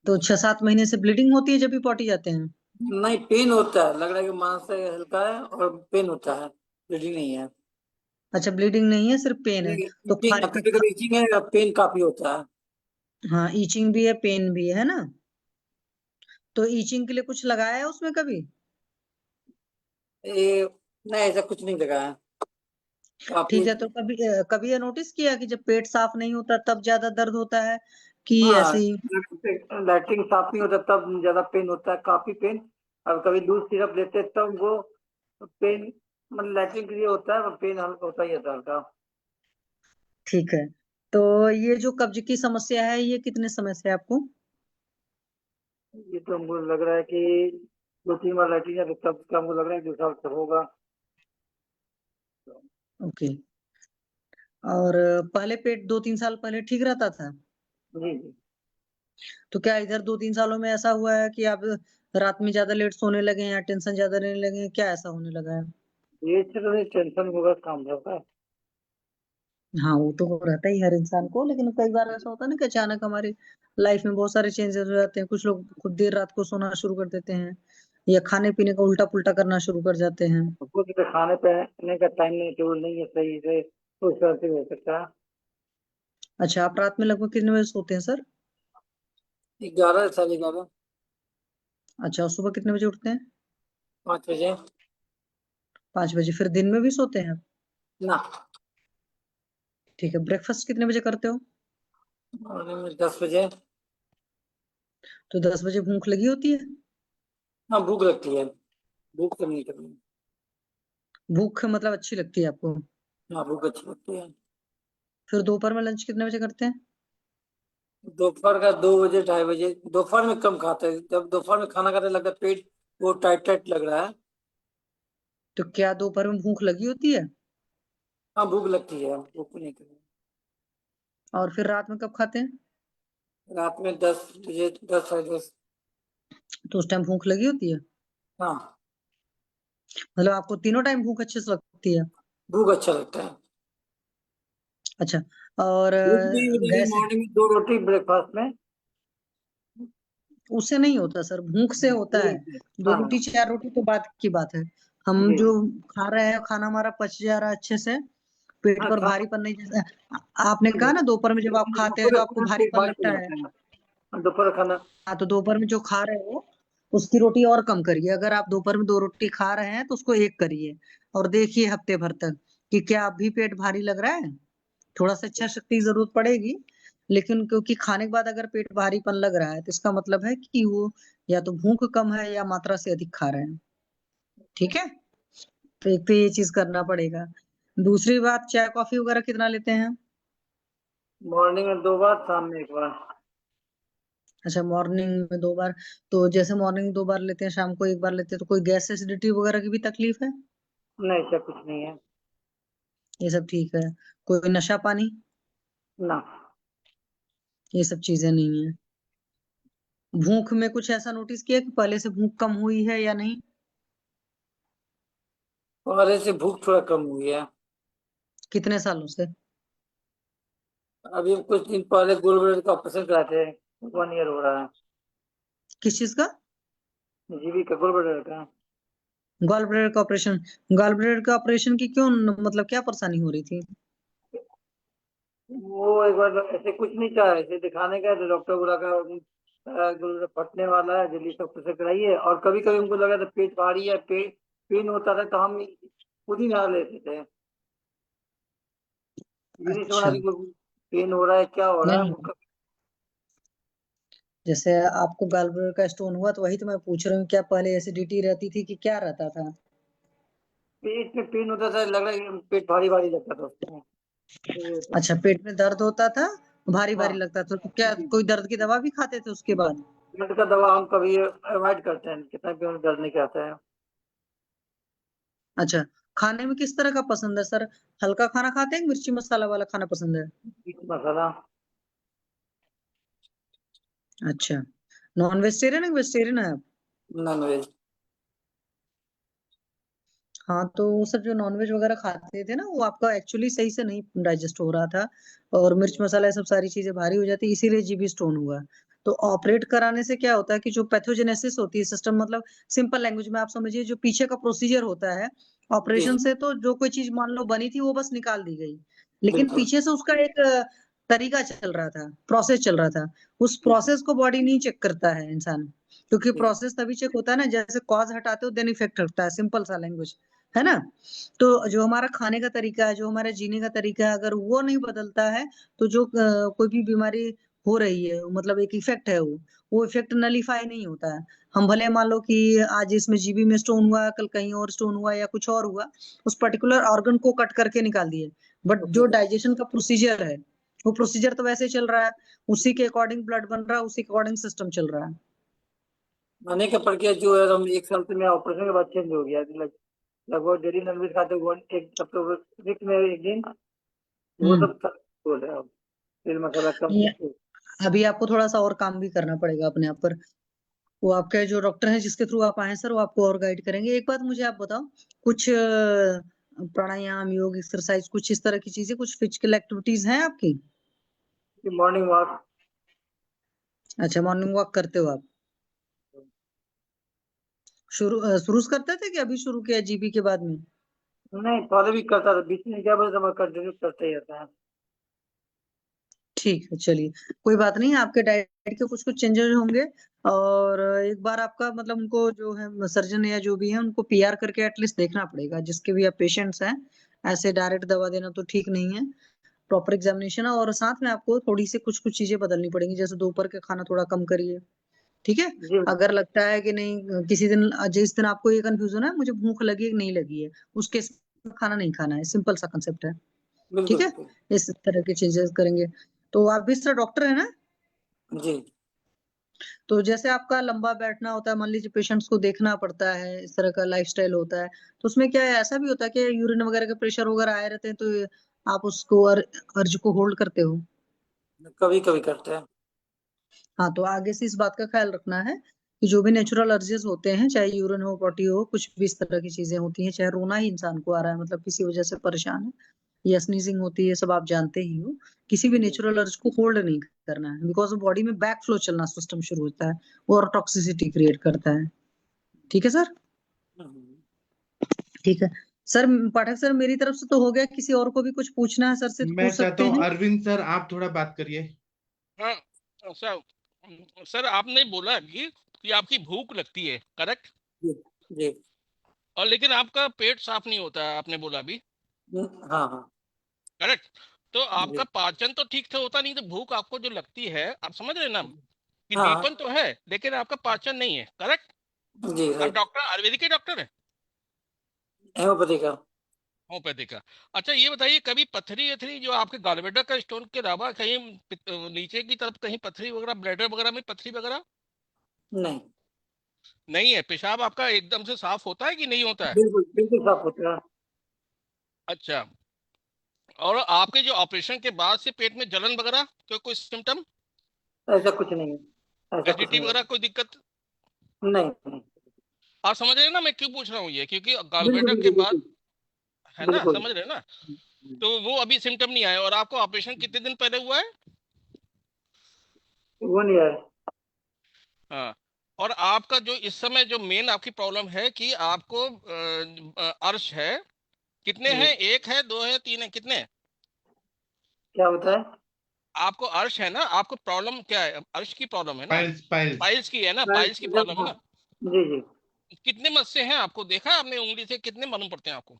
तो 6-7 महीने से ब्लीडिंग होती है जब भी पॉटी जाते हैं? नहीं, पेन होता है, लग रहा है कि मांस से हल्का है और पेन होता है, ब्लीडिंग नहीं है। अच्छा, ब्लीडिंग नहीं है, सिर्फ पेन है। तो ईचिंग है, कभी कभी ईचिंग है या पेन काफी होता है। हाँ, ईचिंग भी है, पेन भी है ना? तो ईचिंग के लिए कुछ लगाया है उसमें कभी? ये नहीं, ऐसा कुछ नहीं लगा है काफी। ठीक है, तो कभी कभी ये नोटिस किया कि जब पेट साफ नहीं होता तब ज्यादा दर्द होता है, कि हाँ, ऐसे ही? लैट्रिन साफ नहीं होता तब ज्यादा पेन होता है, काफी पेन। और कभी दूध सिरप लेते हैं तब वो पेन, मतलब लैट्रिन के लिए होता है, पेन हल्का होता ही है हल्का। ठीक है। तो ये जो कब्ज की समस्या है, ये कितने समय से है आपको? ये तो हमको लग रहा है कि 2-3 बार लैट्रिन है, तब का हमको लग रहा है कि 2 साल से होगा। ओके। और पहले पेट 2-3 साल पहले ठीक रहता था? जी जी। तो क्या इधर 2-3 सालों में ऐसा हुआ है कि आप रात में ज्यादा लेट सोने लगे हैं या टेंशन ज्यादा लेने लगे हैं, क्या ऐसा होने लगा है? ये चलो, टेंशन होगा, काम रहता है। हाँ, वो तो रहता ही हर इंसान को, लेकिन कई बार ऐसा होता है ना कि अचानक हमारी लाइफ में बहुत सारे चेंजेस हो जाते हैं। कुछ लोग खुद देर रात को सोना शुरू कर देते हैं, या खाने पीने का उल्टा पुल्टा करना शुरू कर जाते हैं। कुछ तो खाने पीने का टाइम नहीं, टेबल नहीं है सही से, तो उस तरह से हो सकता है। अच्छा, आप रात में लगभग कितने बजे सोते हैं सर? 11, 11:30। अच्छा, और सुबह कितने बजे उठते हैं? 5 बजे। 5 बजे? फिर दिन में भी सोते हैं आप? ना। ठीक है, ब्रेकफास्ट कितने बजे करते हो? मॉर्निंग में 10 बजे। तो 10 बजे भूख लगी होती है? हाँ, भूख लगती है, भूख तो नहीं करनी। भूख मतलब अच्छी लगती है आपको? हाँ, भूख अच्छी लगती है। फिर दोपहर में लंच कितने बजे करते हैं? दोपहर का 2 बजे, 2:30 बजे। दोपहर में कम खाते हैं, जब दोपहर में खाना खाते लगता है पेट वो टाइट टाइट लग रहा है। तो क्या दोपहर में भूख लगी होती है? हाँ, भूख लगती है, भूख नहीं करनी। और फिर रात में कब खाते हैं? रात में 10 बजे, 10, 10:30। तो उस टाइम भूख लगी होती है? हाँ, मतलब आपको तीनों टाइम भूख अच्छे से लगती है? भूख अच्छा लगता है। अच्छा। और भूख नहीं मिलेगी गैस? मॉर्निंग में 2 रोटी ब्रेकफास्ट में। उससे नहीं होता सर, भूख से होता है। दो हाँ रोटी 4 रोटी तो बात की बात है। हम जी। जो खा रहे हैं, खाना हमारा पच जा रहा है अच्छे से, पेट हाँ, पर भारीपन नहीं, जैसे आपने कहा ना दोपहर में जब आप खाते हैं तो आपको दोपहर पेट भारीपन भारी हो लगता है। जाता है, दोपहर खाना। हाँ, तो दोपहर में जो खा रहे हो उसकी रोटी और कम करिए। अगर आप दोपहर में 2 रोटी खा रहे हैं तो उसको एक करिए, और देखिए हफ्ते भर तक कि क्या अब भी पेट भारी लग रहा है। थोड़ा सा इच्छा शक्ति की जरूरत पड़ेगी, लेकिन क्योंकि खाने के बाद अगर पेट भारीपन लग रहा है तो इसका मतलब है कि वो या तो भूख कम है या मात्रा से अधिक खा रहे हैं। ठीक है, तो एक तो ये चीज करना पड़ेगा। दूसरी बात, चाय कॉफी वगैरह कितना लेते हैं? मॉर्निंग में 2 बार, शाम में 1 बार। अच्छा, मॉर्निंग में 2 बार। तो जैसे मॉर्निंग 2 बार लेते हैं, शाम को 1 बार लेते हैं, तो कोई गैस एसिडिटी वगैरह की भी तकलीफ है? नहीं, ऐसा कुछ नहीं है। ये सब ठीक है। कोई नशा पानी? ना। ये सब चीजें नहीं है। भूख में कुछ ऐसा नोटिस किया कि पहले से भूख कम हुई है या नहीं? और ऐसे भूख थोड़ा कम हुई है। कितने सालों से? अभी हम कुछ दिन पहले गोल्ड का ऑपरेशन कराए थे, 1 ईयर हो रहा है। किस चीज का? जीवी का, गोल्ड का। गॉल ब्लैडर का ऑपरेशन? गॉल ब्लैडर का ऑपरेशन की क्यों, मतलब क्या परेशानी हो रही थी? वो एक बार ऐसे कुछ नहीं था, ऐसे दिखाने गए तो डॉक्टर बोला का गोल्ड फटने वाला है, जल्दी से ऑपरेशन कराइए। और कभी कभी हमको लगा था पेट भारी है, पेट पेन होता था, तो हम खुद ही नहा लेते थे। ये नहीं समझा अच्छा। कि पेन हो रहा है, क्या हो रहा नहीं, है। जैसे आपको गॉल ब्लैडर का स्टोन हुआ तो वही तो मैं पूछ रही हूँ, क्या पहले एसिडिटी रहती थी कि क्या रहता था? पेट में पेन होता था, लग रहा है कि पेट भारी भारी लगता था उसमें। अच्छा, पेट में दर्द होता था, भारी हाँ भारी लगता था, तो क्या जी। कोई दर्द की दवा भी खाते थे उसके बाद? दर्द का दवा हम कभी अवॉइड करते हैं, कितना भी हमें दर्द नहीं आता है। अच्छा, खाने में किस तरह का पसंद है सर? हल्का खाना खाते हैं, मिर्ची मसाला वाला खाना पसंद है? मसाला। अच्छा, नॉन वेजिटेरियन है वेजिटेरियन है आप? Non veg. हाँ, तो सर जो नॉनवेज वगैरह खाते थे ना, वो आपका एक्चुअली सही से नहीं डाइजेस्ट हो रहा था, और मिर्च मसाला ये सब सारी चीजें भारी हो जाती, इसीलिए जीबी स्टोन हुआ। तो ऑपरेट कराने से क्या होता है कि जो पैथोजेनेसिस होती है सिस्टम, मतलब सिंपल लैंग्वेज में आप समझिए, जो पीछे का प्रोसीजर होता है जी ऑपरेशन से, तो जो कोई चीज मान लो बनी थी वो बस निकाल दी गई, लेकिन बिल्कुल। पीछे से उसका एक तरीका चल रहा था, प्रोसेस चल रहा था। उस प्रोसेस को बॉडी नहीं चेक करता है इंसान, क्योंकि प्रोसेस तभी चेक होता है ना जैसे कॉज हटाते हो देन इफेक्ट हटता है, सिंपल सा लैंग्वेज है ना। तो जो हमारा खाने का तरीका है, जो हमारा जीने का तरीका है, अगर वो नहीं बदलता है, तो जो कोई भी बीमारी हो रही है, मतलब एक इफेक्ट है, वो इफेक्ट नलीफाई नहीं होता है। हम भले मान लो कि आज इसमें जीबी में स्टोन हुआ, कल कहीं और स्टोन हुआ या कुछ और हुआ, उस पर्टिकुलर ऑर्गन को कट करके निकाल दिए, बट जो डाइजेशन का प्रोसीजर है, वो प्रोसीजर तो वैसे चल रहा है, उसी के अकॉर्डिंग ब्लड बन रहा है, उसी के अकॉर्डिंग सिस्टम चल रहा है। खाने का प्रक्रिया जो है, हम एक साल से मेरा ऑपरेशन के बाद चेंज हो गया। लगभग डेली नॉनवेज खाते हुए एक हफ्ते, वीक में एक दिन, वो हम्म। सब बोल रहे हैं अब। तेल मसाला कम ये करके। अभी आपको थोड़ा सा और काम भी करना पड़ेगा अपने आप पर। वो आपके जो डॉक्टर हैं जिसके थ्रू आप आए हैं सर, वो आपको और गाइड करेंगे। एक बात मुझे आप बताओ, कुछ प्राणायाम, योग, एक्सरसाइज, कुछ इस तरह की चीजें, कुछ फिजिकल एक्टिविटीज हैं आपकी? Morning walk. अच्छा, मॉर्निंग वॉक करते हो आप? शुरू से करते थे कि अभी शुरू किया जीबी के बाद में? नहीं, पहले भी करता था, बीच में क्या बोलते, मैं कंटिन्यू करते ही रहता है। ठीक है, चलिए, कोई बात नहीं, आपके डाइट के कुछ कुछ चेंजेस होंगे। और एक बार आपका मतलब उनको जो है सर्जन या जो भी है, उनको पीआर करके एटलीस्ट देखना पड़ेगा, जिसके भी आप पेशेंट्स हैं। ऐसे डायरेक्ट दवा देना तो ठीक नहीं है, प्रॉपर एग्जामिनेशन है, और साथ में आपको थोड़ी सी कुछ कुछ चीजें बदलनी पड़ेंगी, जैसे दोपहर का खाना थोड़ा कम करिए, ठीक है? जी अगर लगता है कि नहीं, किसी दिन, जिस दिन आपको ये कंफ्यूजन है मुझे भूख लगी है कि नहीं लगी है, उसके खाना नहीं खाना है, सिंपल सा कंसेप्ट है, ठीक बिल्कुल है? बिल्कुल। इस तरह के चेंजेस करेंगे। तो आप भी सर डॉक्टर है ना? जी तो जैसे आपका लंबा बैठना होता है, मान लीजिए पेशेंट्स को देखना पड़ता है, इस तरह का लाइफस्टाइल होता है, तो उसमें क्या है, ऐसा भी होता है कि यूरिन वगैरह का प्रेशर वगैरह आए रहते हैं, तो आप उसको अर्ज को होल्ड करते हो? कभी कभी करते हैं। हाँ, तो आगे से इस बात का ख्याल रखना है कि जो भी नेचुरल अर्जेस होते हैं, चाहे यूरिन हो, पॉटी हो, कुछ भी इस तरह की चीजें होती हैं, चाहे रोना ही इंसान को आ रहा है, मतलब किसी वजह से परेशान है, या स्नीजिंग होती है, सब आप जानते ही हो, किसी भी जी नेचुरल अर्ज को होल्ड नहीं करना है, बिकॉज बॉडी में बैक फ्लो चलना सिस्टम शुरू होता है, और टॉक्सिसिटी क्रिएट करता है। ठीक है सर? हम्म। ठीक है सर। पाठक सर, मेरी तरफ से तो हो गया, किसी और को भी कुछ पूछना है सर से तो मैं पूछ चाहता सकते हूँ हैं। अरविंद सर, आप थोड़ा बात करिए। हाँ सर। सर आपने बोला कि आपकी भूख लगती है, करेक्ट? जी जी। और लेकिन आपका पेट साफ नहीं होता है, आपने बोला अभी, हाँ हाँ। करेक्ट? तो जी आपका पाचन तो ठीक से होता नहीं, तो भूख आपको जो लगती है, आप समझ रहे हैं ना, कि हाँ दीपन तो है लेकिन आपका पाचन नहीं है, करेक्ट? जी। आप राइट। डॉक्टर आयुर्वेदिक के डॉक्टर हैं? हेमोपैथी का। होम्योपैथी का। अच्छा ये बताइए, कभी पथरी वथरी जो आपके गॉलब्लैडर का स्टोन के अलावा कहीं नीचे की तरफ कहीं पथरी वगैरह, ब्लैडर वगैरह में पथरी वगैरह नहीं, नहीं है? पेशाब आपका एकदम से साफ होता है कि नहीं होता है? बिल्कुल बिल्कुल साफ होता है। अच्छा। और आपके जो ऑपरेशन के बाद से पेट में जलन वगैरह, कोई सिम्टम, ऐसा कुछ नहीं है, ऐसा कुछ एसिडिटी नहीं वगैरह है। कोई दिक्कत? नहीं नहीं। आप समझ रहे हैं ना मैं क्यों पूछ रहा हूँ ये? क्योंकि बिल्कुल गॉलब्लैडर के बिल्कुल बाद, बिल्कुल। है ना, बिल्कुल। समझ रहे हैं ना? तो वो अभी सिम्टम नहीं आया। और आपको ऑपरेशन कितने दिन पहले हुआ है? वो नहीं है। हाँ। और आपका जो इस समय जो मेन आपकी प्रॉब्लम है कि आपको अर्श है, कितने जी। हैं? एक है, दो है, तीन है, कितने हैं? क्या होता है? आपको अर्श है ना? आपको प्रॉब्लम क्या है? अर्श की प्रॉब्लम है ना? Piles piles. पाइल्स की है ना? पाइल्स की प्रॉब्लम है हाँ। ना? जी जी। कितने मस्से हैं आपको? देखा है आपने उंगली से कितने मालूम पड़ते हैं आपको?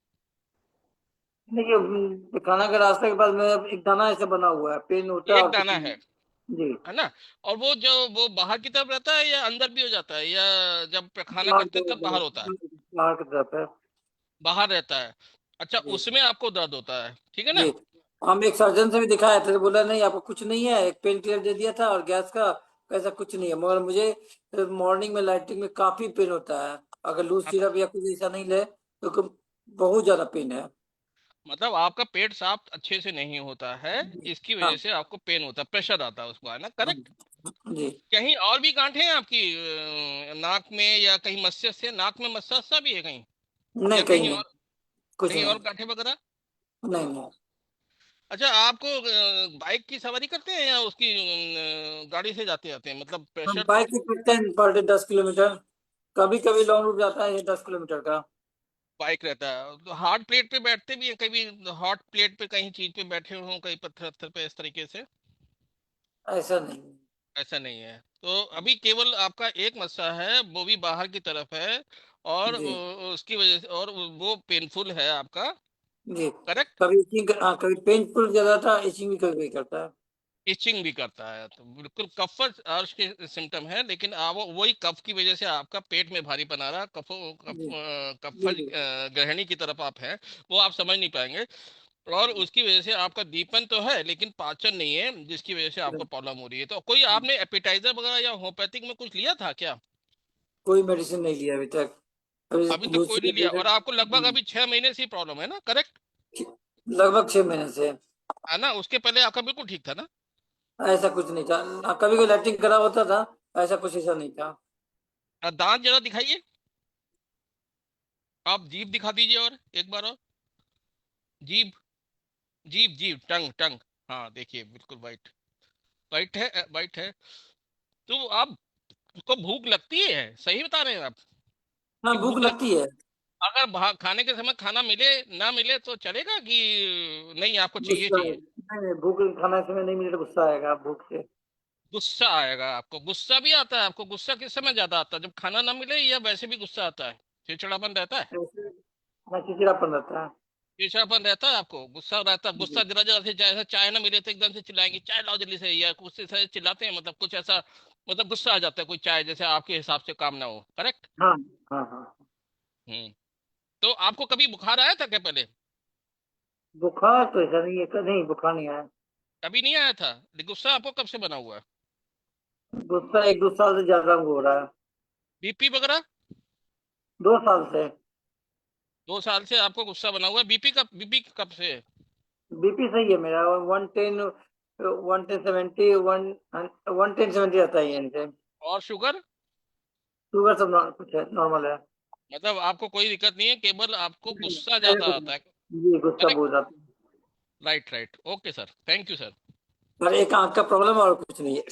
देखिए, खाना का रास्ते के पास में एक दाना ऐसा बना हुआ है, पेन होता है एक और कुछ दाना नहीं। है जी। है ना? और वो जो वो बाहर की तरफ रहता है या अंदर भी हो जाता है, या जब खाना बाहर करते हैं तब बाहर होता है? बाहर की तरफ है। बाहर रहता है। अच्छा, जी उसमें आपको दर्द होता है, ठीक है ना? जी हम एक सर्जन से भी दिखाया था, तो बोला नहीं आपको कुछ नहीं है, एक पेन किलर दे दिया था और गैस का, ऐसा कुछ नहीं है। मगर मुझे मॉर्निंग में लाइटिंग में काफी पेन होता है, अगर लूज आप सिरप या कुछ ऐसा नहीं ले तो बहुत ज्यादा पेन है। मतलब आपका पेट साफ अच्छे से नहीं होता है, इसकी हाँ वजह से आपको पेन होता है, प्रेशर आता है उसको, है ना, हाँ करेक्ट? जी। कहीं और भी गांठें हैं आपकी नाक में, या कहीं मस्तिष्क से नाक में मस्तिष्क भी है कहीं, नहीं या कहीं नहीं, कुछ कहीं और नहीं। गांठें वगैरह? नहीं नहीं। अच्छा, आपको बाइक की सवारी करते हैं या उसकी गाड़ी से जाते जाते हैं, मतलब हम प्रेशर? बाइक से करते हैं पर डे 10 किलोमीटर, कभी कभी लॉन्ग रूट जाता है ये 10 किलोमीटर का। बाइक रहता है तो हार्ड प्लेट पे बैठते भी हैं कभी? हॉट प्लेट पे कहीं चीज पे बैठे हों, कहीं पत्थर पत्थर पे, इस तरीके से? ऐसा नहीं। ऐसा नहीं है, तो अभी केवल आपका एक मसला है, वो भी बाहर की तरफ है, और जी उसकी वजह से, और वो पेनफुल है आपका, जी। करेक्ट? कभी इचिंग, हाँ कभी पेनफुल ज्यादा था, इचिंग भी कभी कभी करता है। इचिंग भी करता है, तो बिल्कुल कफ अर्श के सिम्टम है, लेकिन आप वही कफ की वजह से आपका पेट में भारी बना रहा, जी जी कफज जी। गृहिणी की तरफ आप हैं, वो आप समझ नहीं पाएंगे। और उसकी वजह से आपका दीपन तो है लेकिन पाचन नहीं है, जिसकी वजह से आपको प्रॉब्लम हो रही है। तो कोई आपने एपिटाइजर वगैरह या होम्योपैथिक में कुछ लिया था क्या? कोई मेडिसिन नहीं लिया अभी तक। अभी अभी तक लूज कोई नहीं लिया, और आपको लगभग अभी 6 महीने से प्रॉब्लम है ना, करेक्ट? लगभग 6 महीने से। है ना, उसके पहले आपका बिल्कुल ठीक था ना? ऐसा कुछ नहीं था, कभी कभी लैट्रिन खराब होता था, ऐसा कुछ ऐसा नहीं था। दांत जरा दिखाइए, आप जीभ दिखा दीजिए, और एक बार और, जीभ, जीभ जीभ, टंग टंग, हाँ देखिए बिल्कुल वाइट, वाइट है, वाइट है। तो आपको भूख लगती है, सही बता रहे हैं आप हाँ कि भूख भूख लग, लगती है। अगर खाने के समय खाना मिले ना मिले तो चलेगा, कि नहीं आपको चाहिए गुस्सा, चाहिए? नहीं नहीं, भूख खाना समय नहीं मिले तो गुस्सा आएगा भूख से। गुस्सा आएगा आपको? गुस्सा भी आता है आपको? गुस्सा किस समय ज्यादा आता है, जब खाना ना मिले, या वैसे भी गुस्सा आता है, चिड़चिड़ापन रहता है? ऐसे हाँ चिड़चिड़ापन रहता है। चिड़चिड़ापन रहता है आपको, गुस्सा रहता है? जी गुस्सा जरा जरा से, जैसे चाय ना मिले तो एकदम से चिल्लाएंगे चाय लाओ जल्दी से, या कुछ से चिल्लाते हैं, मतलब कुछ ऐसा, मतलब गुस्सा आ जाता है, कोई चाय जैसे आपके हिसाब से काम ना हो, करेक्ट? हाँ हाँ हाँ। हम्म। तो आपको कभी बुखार आया था क्या पहले? बुखार तो ऐसा नहीं है, नहीं बुखार नहीं आया। कभी नहीं आया था, लेकिन गुस्सा आपको कब से बना हुआ है? गुस्सा 1-2 साल से ज्यादा हो रहा है। बीपी वगैरह? 2 साल से। 2 साल से आपको गुस्सा बना हुआ है? बीपी कब से है? बीपी सही है मेरा, 110, 110/70, 110/70 आता है इनसे। और शुगर? शुगर सब कुछ है, नॉर्मल है। मतलब आपको कोई दिक्कत नहीं है, केवल आपको नहीं, गुस्सा ऐसा ज्यादा कुछ आता है, नहीं। जी गुस्सा करेक्ट? बहुत आता है। Right right, okay sir, thank you sir. पर एक आंख का प्रॉब्लम है और कुछ नहीं है।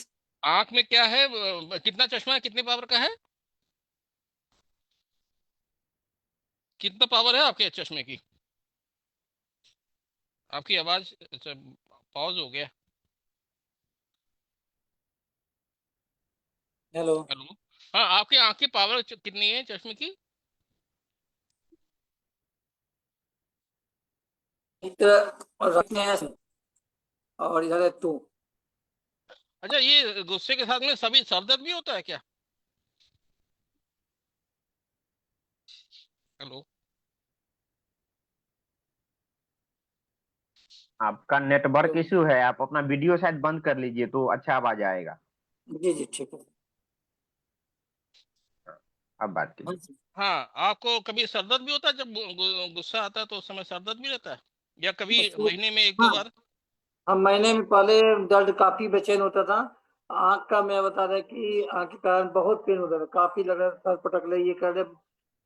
आंख में क्या है, कितना चश्मा है, कितने पावर का है, कितना पावर है आपके चश्मे की? आपकी आवाज, अच्छा, पॉज हो गया। हेलो। हेलो। हाँ, आपकी आंख की पावर कितनी है चश्मे की? और रखने हैं और इधर है 2। अच्छा, ये गुस्से के साथ में सभी सर दर्द भी होता है क्या? हेलो। आपका नेटवर्क तो इशू है, आप अपना वीडियो शायद बंद कर लीजिए तो अच्छा आवाज आएगा। जी जी ठीक है। अब बात हाँ कीजिए। हाँ, आपको कभी सर दर्द भी होता है जब गुस्सा आता है, तो उस समय सर दर्द भी रहता है, या कभी महीने में एक दो हाँ बार? हाँ, महीने में पहले दर्द काफी बेचैन होता था। आंख का मैं बता रहा कि आंख के कारण बहुत पेन होता था, काफी लग रहा था, सर पटक ले, ये कर ले।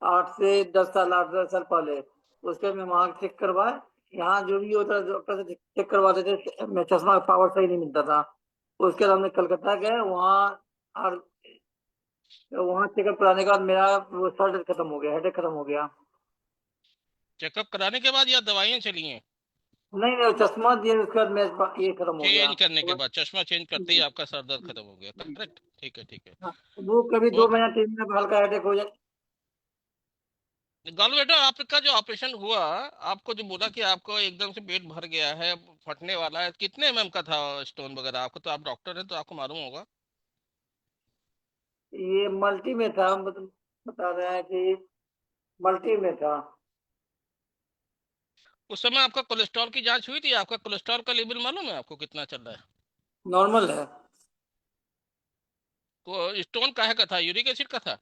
8 से 10 साल, 8-10 साल पहले उसके में हम आंख चेक करवाए। यहाँ जो भी होता है डॉक्टर से चेक करवाते थे, मैं चश्मा का पावर सही नहीं मिलता था। उसके बाद हमने कलकत्ता गए, वहाँ और वहाँ चेकअप कराने के बाद मेरा वो सर दर्द खत्म हो गया, हेडेक खत्म हो गया। चेकअप कराने के बाद, या दवाइयाँ चली हैं? नहीं नहीं, वो चश्मा दिए उसके बाद मेरा ये खत्म हो गया। चेंज करने के बाद, चश्मा चेंज करते ही आपका सर दर्द खत्म हो गया, करेक्ट? ठीक है, ठीक है। हाँ, वो कभी 2 महीना ओके। 3 महीना में हल्का हेडेक हो जाए। गॉलब्लैडर आपका जो ऑपरेशन हुआ, आपको जो बोला कि आपको एकदम से पेट भर गया है, फटने वाला है, कितने एमएम का था स्टोन वगैरह? आपको तो, आप डॉक्टर हैं तो आपको मालूम होगा। ये मल्टी में था, बता रहे हैं कि मल्टी में था। उस समय आपका कोलेस्ट्रॉल की जांच हुई थी? आपका कोलेस्ट्रॉल का लेवल मालूम है आपको कितना चल रहा है? नॉर्मल है। तो स्टोन काहे का था? यूरिक एसिड का था?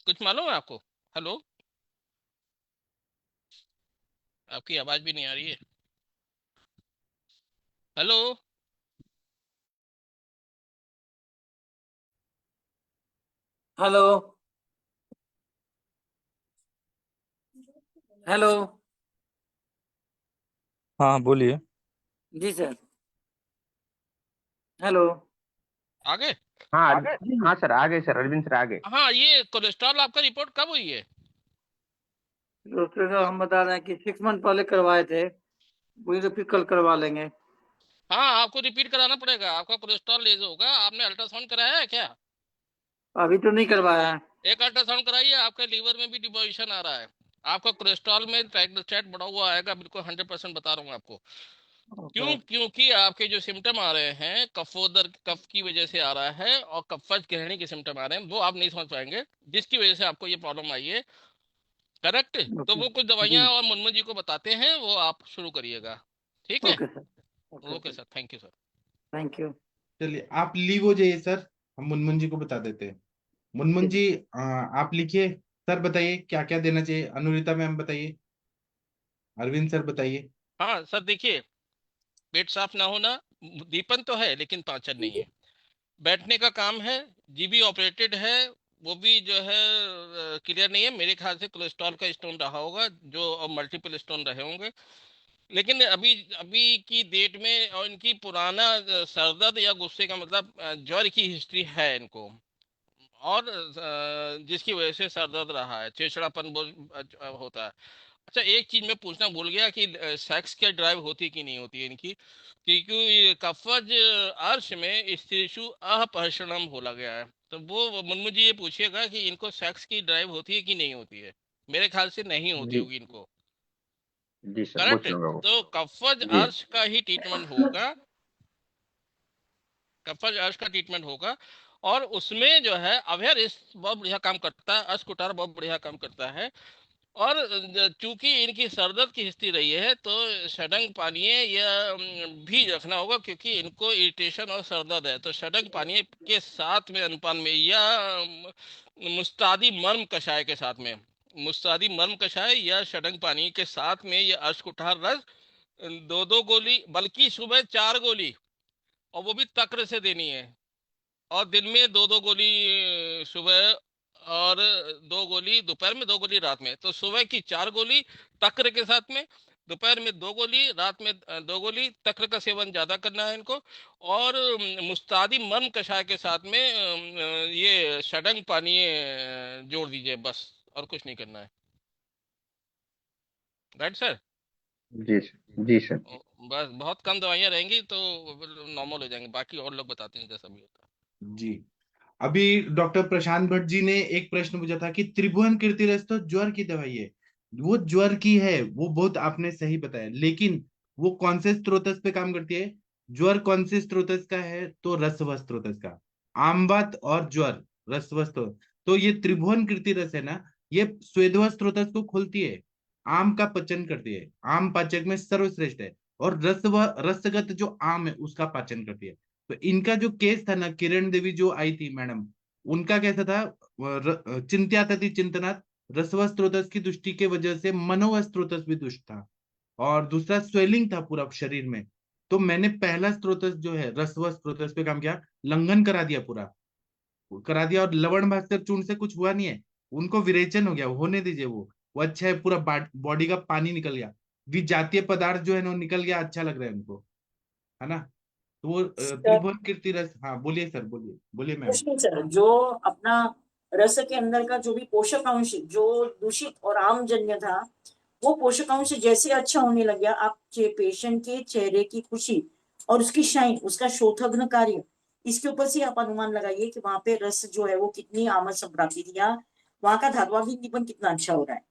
कुछ मालूम है आपको? हेलो, आपकी आवाज भी नहीं आ रही है। Hello, hello hello. हाँ बोलिए। जी सर। हेलो। आगे? हाँ हाँ सर, आ गए सर, अरविंद सर आ गए। हाँ, ये कोलेस्ट्रॉल आपका रिपोर्ट कब हुई है? डॉक्टर साहब हम बता रहे हैं कि 6 मंथ पहले करवाए थे, वही तो फिर कल करवा लेंगे। हाँ, आपको रिपीट कराना पड़ेगा। आपका कोलेस्ट्रॉल लेज होगा। आपने अल्ट्रासाउंड कराया है क्या? अभी तो नहीं करवाया है। एक अल्ट्रासाउंड कराइए। आपके लीवर में भी डिपोजिशन आ रहा है। आपका कोलेस्ट्रॉल में ट्राइग्लिसराइड बढ़ा हुआ आएगा, बिल्कुल 100% बता रहा हूँ आपको। क्यों? क्योंकि आपके जो सिम्टम आ रहे हैं कफोदर, कफ की वजह से आ रहा है, और कफज ग्रहणी के सिम्टम आ रहे हैं, वो आप नहीं समझ पाएंगे, जिसकी वजह से आपको ये प्रॉब्लम आई है। करेक्ट? तो वो कुछ दवाइयां और मुनमुन जी को बताते हैं, वो आप शुरू करिएगा। ठीक है? Okay sir. Okay sir, thank you sir. Thank you. चलिए आप लीव हो जाइए सर, हम मुनमुन जी को बता देते हैं। मुनमुन जी आप लिखिए। सर बताइए क्या क्या देना चाहिए। अनुरिता मैम बताइए। अरविंद सर बताइए। हाँ सर, देखिए, पेट साफ ना होना, दीपन तो है लेकिन पाचन नहीं है। बैठने का काम है, जीबी ऑपरेटेड है, वो भी जो है क्लियर नहीं है। मेरे ख्याल से कोलेस्ट्रॉल का स्टोन रहा होगा, जो मल्टीपल स्टोन रहे होंगे। लेकिन अभी अभी की डेट में, और इनकी पुराना सर दर्द या गुस्से का मतलब ज्वर की हिस्ट्री है इनको, और जिसकी वजह से सर दर्द रहा है, चिड़चिड़ापन होता है। अच्छा, एक चीज मैं पूछना भूल गया कि सेक्स क्या ड्राइव होती कि नहीं होती है इनकी, क्योंकि कफज अर्श में स्त्रीषु अपहर्षणम बोला गया है। तो वो मुन्मु जी ये पूछिएगा कि इनको सेक्स की ड्राइव होती है कि नहीं होती है। मेरे ख्याल से नहीं होती जी होगी इनको। जी सर, करेक्ट? पूछ लूंगा वो। तो कफज जी अर्श का ही ट्रीटमेंट होगा। कफज अर्श का ट्रीटमेंट होगा, और उसमें जो है अभयर बहुत बढ़िया काम करता है, अस्कुटार बहुत बढ़िया काम करता है। और चूंकि इनकी सरदर्द की हिस्ट्री रही है, तो षडंग पानीय या भी रखना होगा, क्योंकि इनको इरिटेशन और सरदर्द है। तो षडंग पानीय के साथ में अनुपान में, या मुस्तादी मर्म कषाय के साथ में, मुस्तादी मर्म कषाय या षडंग पानी के साथ में, या अश्कुठार रस 2-2 गोली, बल्कि सुबह 4 गोली, और वो भी तक्र से देनी है। और दिन में 2-2 गोली सुबह, और 2 गोली दोपहर में, 2 गोली रात में। तो सुबह की 4 गोली तक्र के साथ में, दोपहर में 2 गोली, रात में 2 गोली। तक्र का सेवन ज्यादा करना है इनको। और मुस्तादी मर्म कषाय के साथ में ये षडंग पानी जोड़ दीजिए, बस, और कुछ नहीं करना है। Right sir? जी सर, जी सर। बस बहुत कम दवाइयाँ रहेंगी तो नॉर्मल हो जाएंगे, बाकी और लोग बताते हैं जैसा भी होता है। जी अभी डॉक्टर प्रशांत भट्ट जी ने एक प्रश्न पूछा था कि त्रिभुवन कीर्तिरस तो ज्वर की दवाई है। वो ज्वर की है, वो बहुत आपने सही बताया, लेकिन वो कौन से स्रोतस पे काम करती है? ज्वर कौन से स्रोतस का है? तो रसव स्रोतस का। आमवात और ज्वर रसव स्रोत। तो ये त्रिभुवन कीर्तिरस है ना, ये स्वेदव स्रोतस को खोलती है, आम का पचन करती है, आम पाचक में सर्वश्रेष्ठ है। और रसव रसगत जो आम है उसका पाचन करती है। तो इनका जो केस था ना, किरण देवी जो आई थी मैडम, उनका कैसा था? चिंत्या तति चिंतनात् रसव स्रोतस की दुष्टि के वजह से मनोव स्रोतस भी दुष्ट था, और दूसरा स्वेलिंग था पूरा शरीर में। तो मैंने पहला स्रोतस जो है रसव स्रोतस पे काम किया, लंघन करा दिया, पूरा करा दिया, और लवण भास्कर चूर्ण से कुछ हुआ नहीं है। उनको विरेचन हो गया, होने दीजिए, वो अच्छा है, पूरा बॉडी का पानी निकल गया, विजातीय पदार्थ जो है ना वो निकल गया, अच्छा लग रहा है उनको, है ना। तो वो सर, त्रिभुवन कीर्ति रस। हाँ बोलिए सर, बोलिए बोलिए मैम। कुछ नहीं सर, जो अपना रस के अंदर का जो भी पोषक अंश जो दूषित और आमजन्य था, वो पोषक अंश जैसे अच्छा होने लग गया, आपके पेशेंट के चेहरे की खुशी और उसकी शाइन, उसका शोधग्न कार्य, इसके ऊपर से आप अनुमान लगाइए कि वहां पे रस जो है वो कितनी आमद संप्राप्ति थी, या वहां का धात्वाधीन दीपन कितना अच्छा हो रहा है,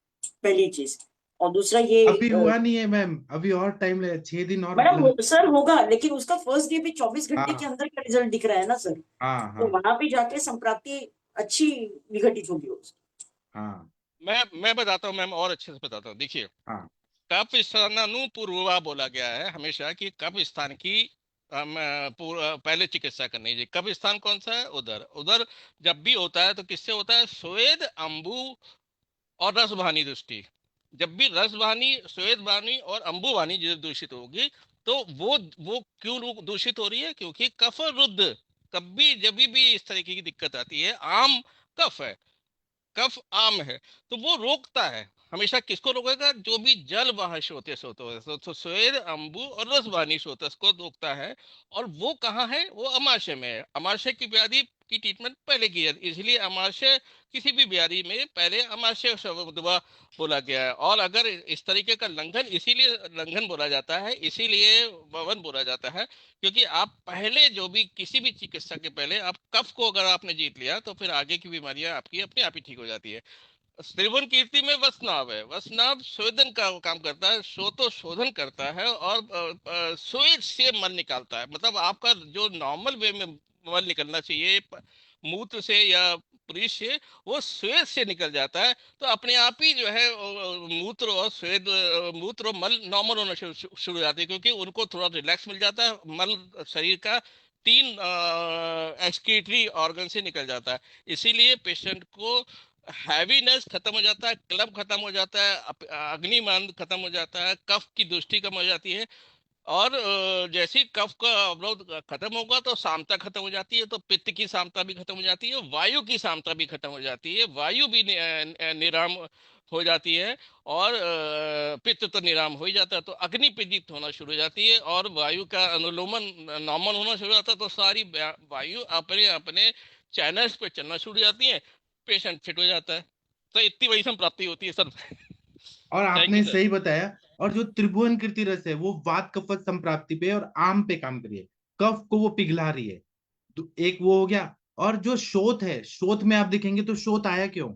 पहली चीज। और दूसरा ये अभी हुआ नहीं है मैम, अभी और टाइम लगेगा, 6 दिन और मैडम लग। सर होगा, लेकिन उसका फर्स्ट डे पे 24 घंटे के हाँ अंदर का रिजल्ट दिख रहा है ना सर। हाँ तो हाँ वहां पे जाके संप्राप्ति अच्छी विघटित होगी उसकी। हाँ। मैं बताता हूँ मैम, और अच्छे से बताता हूँ। देखिए, हाँ कफ स्थानु पूर्वा बोला गया है हमेशा कि कफ स्थान की पहले चिकित्सा करनी चाहिए। कफ स्थान कौन सा है? उधर। उधर जब भी होता है तो किससे होता है? स्वेद, अंबु और रसभानी दृष्टि। जब भी रसभानी, स्वेद वाहिनी और अंबु वाहिनी जो दूषित होगी, तो वो क्यों दूषित हो रही है? क्योंकि कफ रुद्ध। कभी जब भी इस तरीके की दिक्कत आती है, आम कफ है, कफ आम है, तो वो रोकता है। हमेशा किसको रोकेगा? जो भी जल वाहक स्रोत तो स्वेद, अंबु और रसवाहिनी स्रोत को रोकता है। और वो कहाँ है? वो अमाशय में है। अमाशय की व्याधि की ट्रीटमेंट पहले की जाती है, इसलिए अमाशय, किसी भी व्याधि में पहले अमाशय शब्द बोला गया है। और अगर इस तरीके का लंघन, इसीलिए लंघन बोला जाता है, इसीलिए ववन बोला जाता है, क्योंकि आप पहले जो भी किसी भी चिकित्सा के पहले आप कफ को अगर आपने जीत लिया, तो फिर आगे की बीमारियां आपकी अपने आप ही ठीक हो जाती है। त्रिभुवन कीर्ति में वसनाभ है। वसनाभ स्वेदन का काम करता है, शोतो शोधन करता है और स्वेद से मल निकालता है। मतलब आपका जो नॉर्मल वे में मल निकलना चाहिए मूत्र से या पुरुष से, वो स्वेद से निकल जाता है। तो अपने आप ही जो है मूत्र और स्वेद, मूत्र और मल नॉर्मल होना शुरू हो जाते हैं, क्योंकि उनको थोड़ा रिलैक्स मिल जाता है। मल शरीर का 3 एक्सक्रीटरी ऑर्गन से निकल जाता है। इसीलिए पेशेंट को हैवीनेस खत्म हो जाता है, क्लब खत्म हो जाता है, अग्निमान खत्म हो जाता है, कफ की दृष्टि कम हो जाती है। और जैसे ही कफ का अवरोध खत्म होगा तो सामता खत्म हो जाती है, तो पित्त की सामता भी खत्म हो जाती है, वायु की सामता भी खत्म हो जाती है, वायु भी निराम हो जाती है। और पित्त तो निराम हो ही जाता है, तो अग्नि प्रदीप्त होना शुरू हो जाती है, और वायु का अनुलोमन नॉर्मल होना शुरू हो जाता है। तो सारी वायु अपने अपने चैनल्स पे चलना शुरू हो जाती है, पेशेंट फिट हो जाता है। तो इतनी बड़ी संप्राप्ति होती है सर। और थैंक यू आपने सर। सही बताया। और जो त्रिभुवन कीर्ति रस है वो वात कफत संप्राप्ति पे और आम पे काम करिए, कफ को वो पिघला रही है। तो एक वो हो गया। और जो शोथ है, शोथ में आप देखेंगे तो शोथ आया क्यों?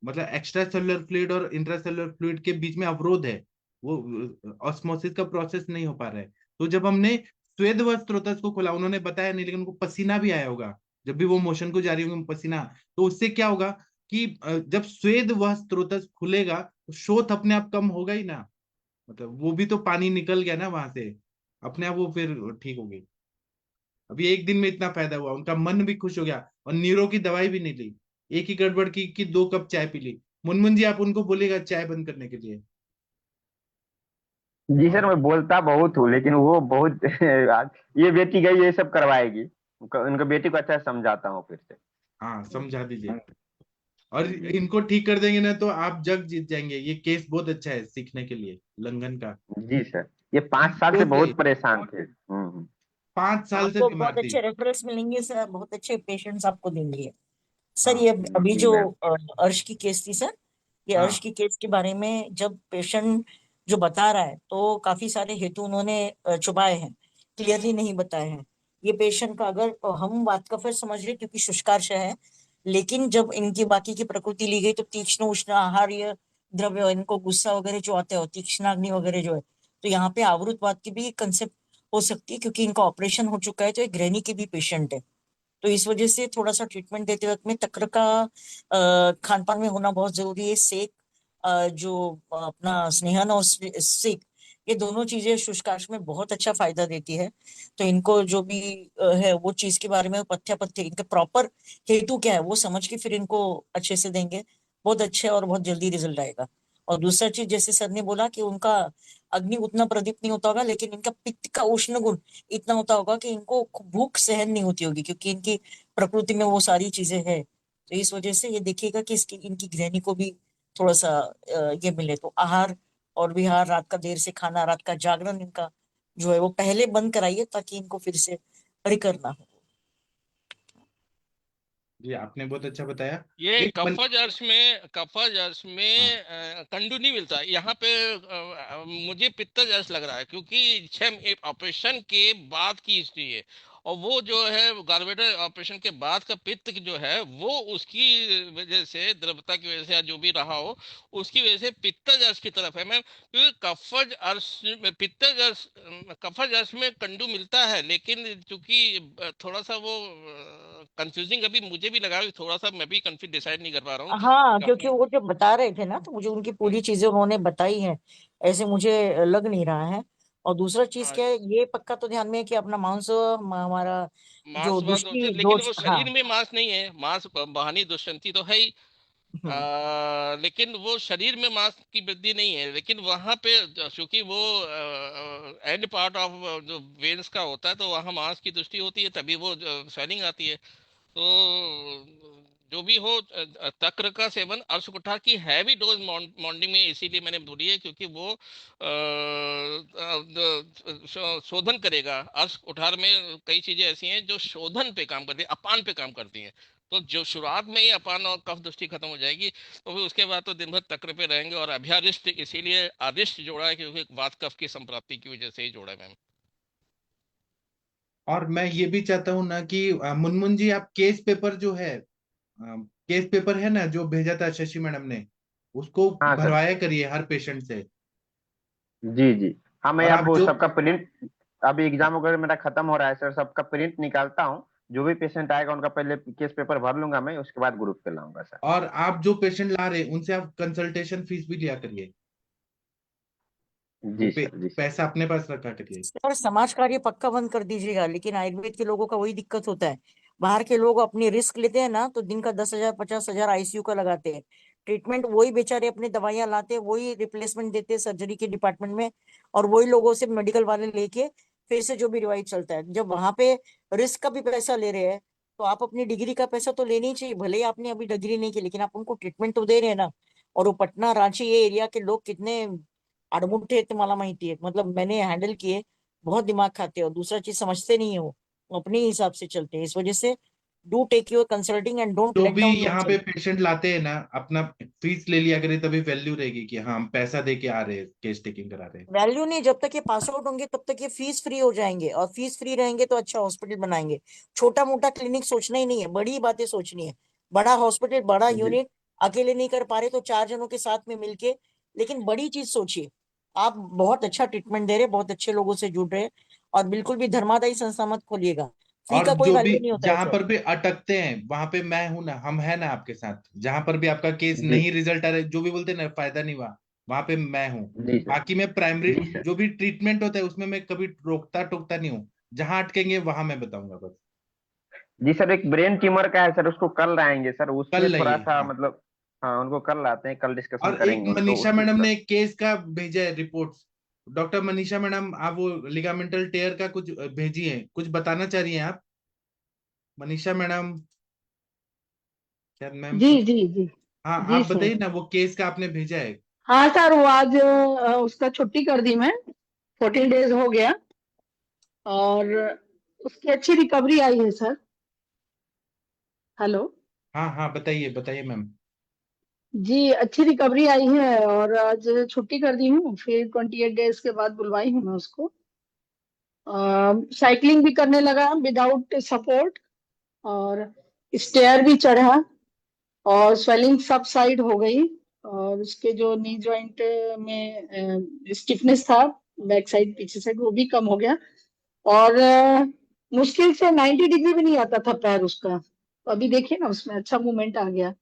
मतलब एक्स्ट्रा सेलुलर फ्लूइड और इंट्रासेलुलर फ्लूइड के बीच में अवरोध है, वो ऑस्मोसिस का प्रोसेस नहीं हो पा रहा है। तो जब हमने स्वेद व स्रोतस को खोला, उन्होंने बताया नहीं लेकिन उनको पसीना भी आया होगा, जब भी वो मोशन को जारी होंगे पसीना, तो उससे क्या होगा कि जब स्वेद व स्रोतस खुलेगा तो शोथ अपने आप कम होगा ही ना। मतलब वो भी तो पानी निकल गया ना वहां से, अपने आप वो फिर ठीक हो गई। अभी एक दिन में इतना फायदा हुआ, उनका मन भी खुश हो गया और नीरो की दवाई भी नहीं ली। एक ही गड़बड़ की कि 2 कप चाय पी ली। मुनमुन जी, आप उनको बोलेगा चाय बंद करने के लिए। जी सर, और मैं बोलता बहुत हूँ लेकिन वो बहुत आज ये बेटी गई ये सब करवाएगी, उनका बेटी को अच्छा से समझाता हूँ फिर से। हाँ, समझा दीजिए। और इनको ठीक कर देंगे ना तो आप जग जीत जाएंगे। ये केस बहुत अच्छा है सीखने के लिए लंघन का। जी सर, ये 5 साल से तो से बहुत परेशान थे। 5 साल से आपको बीमार बहुत थी। अच्छे रेफरेंस मिलेंगे सर, बहुत अच्छे पेशेंट्स आपको देंगे सर। हाँ ये अभी जो अर्श की केस थी सर, ये अर्श हाँ की केस के बारे में जब पेशेंट जो बता रहा है तो काफी सारे हेतु उन्होंने छुपाए हैं, क्लियरली नहीं बताए हैं। ये पेशेंट का अगर हम बात का फिर समझ रहे क्योंकि शुष्कार्श है, लेकिन जब इनकी बाकी की प्रकृति ली गई तो तीक्ष्ण उष्ण आहार्य द्रव्य, इनको गुस्सा वगैरह जो आता है, तीक्ष्णाग्नि वगैरह जो है, तो यहाँ पे आवृतवाद की भी कंसेप्ट हो सकती है, क्योंकि इनका ऑपरेशन हो चुका है तो एक ग्रहणी की भी पेशेंट है। तो इस वजह से थोड़ा सा ट्रीटमेंट देते वक्त में तक्र का खान पान में होना बहुत जरूरी है। सेक, जो अपना स्नेहन और सेक, ये दोनों चीजें शुष्कार्श में बहुत अच्छा फायदा देती है। तो इनको जो भी है वो चीज के बारे में पथ्य पथ्य इनका प्रॉपर हेतु क्या है वो समझ के फिर इनको अच्छे से देंगे, बहुत अच्छे और बहुत जल्दी रिजल्ट आएगा। और दूसरा चीज जैसे सर ने बोला कि उनका अग्नि उतना प्रदीप्त नहीं होता होगा, लेकिन इनका पित्त का उष्ण गुण इतना होता होगा कि इनको भूख सहन नहीं होती होगी, क्योंकि इनकी प्रकृति में वो सारी चीजें है। तो इस वजह से ये देखिएगा कि इसकी इनकी गृहिणी को भी थोड़ा सा ये मिले। तो आहार और विहार, रात का देर से खाना, रात का जागरण इनका जो है वो पहले बंद कराइए ताकि इनको फिर से रिकर ना हो। जी, आपने बहुत अच्छा बताया। ये एक मन कफज अर्श हाँ में कंडू नहीं मिलता यहाँ पे। मुझे पित्तज अर्श लग रहा है, क्योंकि 6 ऑपरेशन के बाद की हिस्ट्री है। और वो जो है गार्बेटर ऑपरेशन के बाद का पित्त जो है वो उसकी वजह से, द्रवता की वजह से या जो भी रहा हो, उसकी वजह से पित्तज अर्श की तरफ है मैम। क्योंकि कफज अर्श में, पित्तज अर्श, कफज अर्श में कंडू मिलता है, लेकिन चूंकि थोड़ा सा वो कंफ्यूजिंग अभी मुझे भी लगा, थोड़ा सा मैं भी कंफ्यूज डिसाइड नहीं कर पा रहा हूँ। हाँ, क्योंकि वो जब बता रहे थे ना तो मुझे उनकी पूरी चीजें उन्होंने बताई हैं, ऐसे मुझे लग नहीं रहा है। और दूसरा चीज हाँ, क्या है, ये पक्का तो ध्यान में है कि अपना मांस हमारा जो मांस बहुत होते हैं, लेकिन वो हाँ। शरीर में मांस नहीं है, मांस बहानी दुष्यंती तो है ही। लेकिन वो शरीर में मांस की वृद्धि नहीं है, लेकिन वहां पे चूंकि वो एंड पार्ट ऑफ जो वेन्स का होता है, तो वहां मांस की दृष्टि होती है, तभी वो स्वेलिंग आती है। तो जो भी हो, तक्र का सेवन अर्श कुठार की हैवी डोज मॉर्निंग में इसीलिए मैंने बोली है, क्योंकि वो शोधन करेगा। अर्श कुठार में कई चीजें ऐसी हैं जो शोधन पे काम करती है, अपान पे काम करती हैं। तो जो शुरुआत में ही अपान और कफ दृष्टि खत्म हो जाएगी, तो फिर उसके बाद तो दिन भर तक्र पे रहेंगे। और अभ्यारिष्ट इसीलिए आदिष्ट जोड़ा है, क्योंकि वात कफ की संप्राप्ति की वजह से ही जोड़ा है मैम। और मैं ये भी चाहता हूँ ना कि मुनमुन जी, आप केस पेपर जो है, केस पेपर है ना जो भेजा था शशि मैडम ने, उसको हाँ सर। भरवाया करिए हर पेशेंट से। जी जी, हाँ मैं और अब आप जो सबका प्रिंट, अभी एग्जाम वगैरह मेरा खत्म हो रहा है सर, सबका प्रिंट निकालता हूँ। जो भी पेशेंट आएगा उनका पहले केस पेपर भर लूंगा मैं, उसके बाद ग्रुप पे लाऊंगा सर। और आप जो पेशेंट ला रहे हैं उनसे आप कंसल्टेशन फीस भी लिया करिए, वो जी सर, जी सर। पैसा अपने पास रखा करिए। सर समाज कार्य पक्का बंद कर दीजिएगा, लेकिन आयुर्वेद के लोगों का वही दिक्कत होता है। बाहर के लोग अपनी रिस्क लेते हैं ना, तो दिन का 10,000 50,000 आईसीयू का लगाते हैं ट्रीटमेंट। वही बेचारे अपनी दवाइयां लाते हैं, वही रिप्लेसमेंट देते हैं सर्जरी के डिपार्टमेंट में, और वही लोगों से मेडिकल वाले लेके फिर से जो भी रिवाइज चलता है। जब वहां पे रिस्क का भी पैसा ले रहे हैं, तो आप अपनी डिग्री का पैसा तो लेनी चाहिए। भले ही आपने अभी डिग्री नहीं की, लेकिन आप उनको ट्रीटमेंट तो दे रहे हैं ना। और वो पटना रांची ये एरिया के लोग कितने आडमुट्ठे हैं तुम्हाला माहिती है, मतलब मैंने हैंडल किए, बहुत दिमाग खाते हो। दूसरा चीज समझते नहीं है वो अपने हिसाब से चलते हैं। इस वजह से do take your consulting and don't जो लेट भी डाउन यहाँ पे योरसेल्फ। पेशेंट लाते हैं ना, अपना फीस ले लिया करिए, तभी वैल्यू रहेगी कि हाँ हम पैसा दे के आ रहे हैं, केस टेकिंग करा रहे हैं। वैल्यू नहीं, जब तक ये पास आउट होंगे तब तक ये फीस फ्री हो जाएंगे, और फीस फ्री रहेंगे तो अच्छा हॉस्पिटल बनाएंगे। छोटा मोटा क्लिनिक सोचना ही नहीं है, बड़ी बातें सोचनी है। बड़ा हॉस्पिटल, बड़ा जी यूनिट, अकेले नहीं कर पा रहे तो 4 जनों के साथ में मिलके, लेकिन बड़ी चीज सोचिए। आप बहुत अच्छा ट्रीटमेंट दे रहे, बहुत अच्छे लोगों से जुड़ रहे, और बिल्कुल भी धर्मादायी संस्था मत खोलिएगा। फी और का कोई जो भी वैल्यू नहीं होता है जहां सर। पर भी अटकते हैं वहां पे मैं हूं ना, हम है ना आपके साथ। जहां पर भी आपका केस जी नहीं रिजल्ट आ रहा है, जो भी बोलते हैं ना फायदा नहीं हुआ, वहां पे मैं हूँ। जी सर। बाकी मैं प्राइमरी जी सर। जो भी ट्रीटमेंट होता है उसमें मैं कभी रोकता टोकता नहीं हूँ। जहां अटकेंगे वहां मैं बताऊंगा बस। जी सर, एक ब्रेन ट्यूमर का है सर, उसको कल लाएंगे सर, उसमें कल थोड़ा लाइए, सा हाँ। मतलब, हाँ उनको कल लाते हैं, कल डिस्कशन और एक करेंगे उनको मनीषा उस चीज मैडम पर। ने एक केस का भेजा है रिपोर्ट्स। डॉक्टर मनीषा मैडम, आप वो लिगामेंटल टेयर का कुछ भेजी है, कुछ बताना चाह रही हैं आप मनीषा मैडम? शायद मैम जी कुछ। जी जी। हाँ, जी आप सर। बताइए ना, वो केस का आपने भेजा है। हाँ सर, वो आज उसका छुट्टी कर दी मैं, 14 डेज हो गया, और उसकी अच्छी रिकवरी आई है सर। हेलो। हाँ हाँ, बताइए बताइए मैम। जी, अच्छी रिकवरी आई है, और आज छुट्टी कर दी हूँ, फिर 28 डेज के बाद बुलवाई हूँ मैं उसको। साइकिलिंग भी करने लगा विदाउट सपोर्ट, और स्टेयर भी चढ़ा, और स्वेलिंग सब साइड हो गई, और उसके जो नी जॉइंट में स्टिफनेस था बैक साइड पीछे साइड, वो भी कम हो गया। और मुश्किल से 90 डिग्री भी नहीं आता था पैर उसका, तो अभी देखिए ना उसमें अच्छा मूवमेंट आ गया।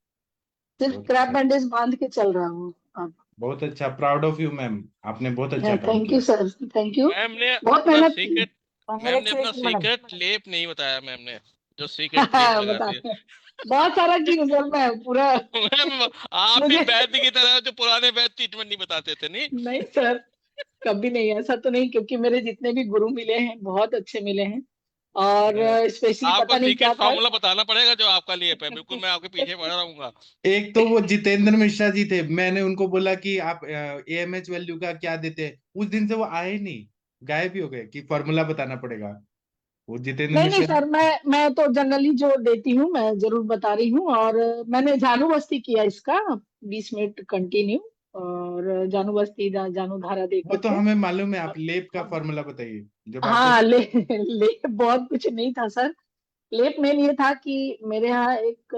सिर्फ बहुत क्रैप अच्छा, बैंडेज बांध के चल रहा हूँ अब। बहुत अच्छा, प्राउड ऑफ यू मैम, आपने बहुत अच्छा काम थैंक यू किया। Sir, thank you. मैम ने बहुत अपना मेहनत की। सीक्रेट मैम ने अपना कांग्रेचुलेशन मैडम। सीक्रेट लेप नहीं बताया मैम ने, जो सीक्रेट लेप बता, लगाती है। बहुत सारा चीज सर, मैं पूरा मैम आप भी मुझे वैद्य की तरह, जो पुराने वैद्य ट्रीटमेंट नहीं बताते थे, नहीं? नहीं सर, कभी नहीं, ऐसा तो नहीं, क्योंकि मेरे जितने भी गुरु मिले हैं बहुत अच्छे मिले हैं। और मैं स्पेशली आपको पता नहीं क्या सीक्रेट था। फार्मूला बताना पड़ेगा जो आपका लेप है, बिल्कुल मैं आपके पीछे पड़ा रहूंगा। एक तो वो जितेंद्र मिश्रा जी थे, मैंने उनको बोला कि आप एएमएच वैल्यू का क्या देते हैं, उस दिन से वो आए ही नहीं, गायब ही हो गए कि फॉर्मूला बताना पड़ेगा। वो जितेंद्र नहीं नहीं मिश्रा सर, मैं तो जनरली जो देती हूँ मैं जरूर बता रही हूँ। और मैंने झाड़ू बस्ती किया इसका 20 मिनट कंटिन्यू, और जानू बस्ती जानू धारा दे वो तो करके। हमें मालूम है, आप लेप का फॉर्मूला बताइए जब आपको। हाँ, लेप बहुत कुछ नहीं था सर। लेप मेन ये था कि मेरे यहाँ एक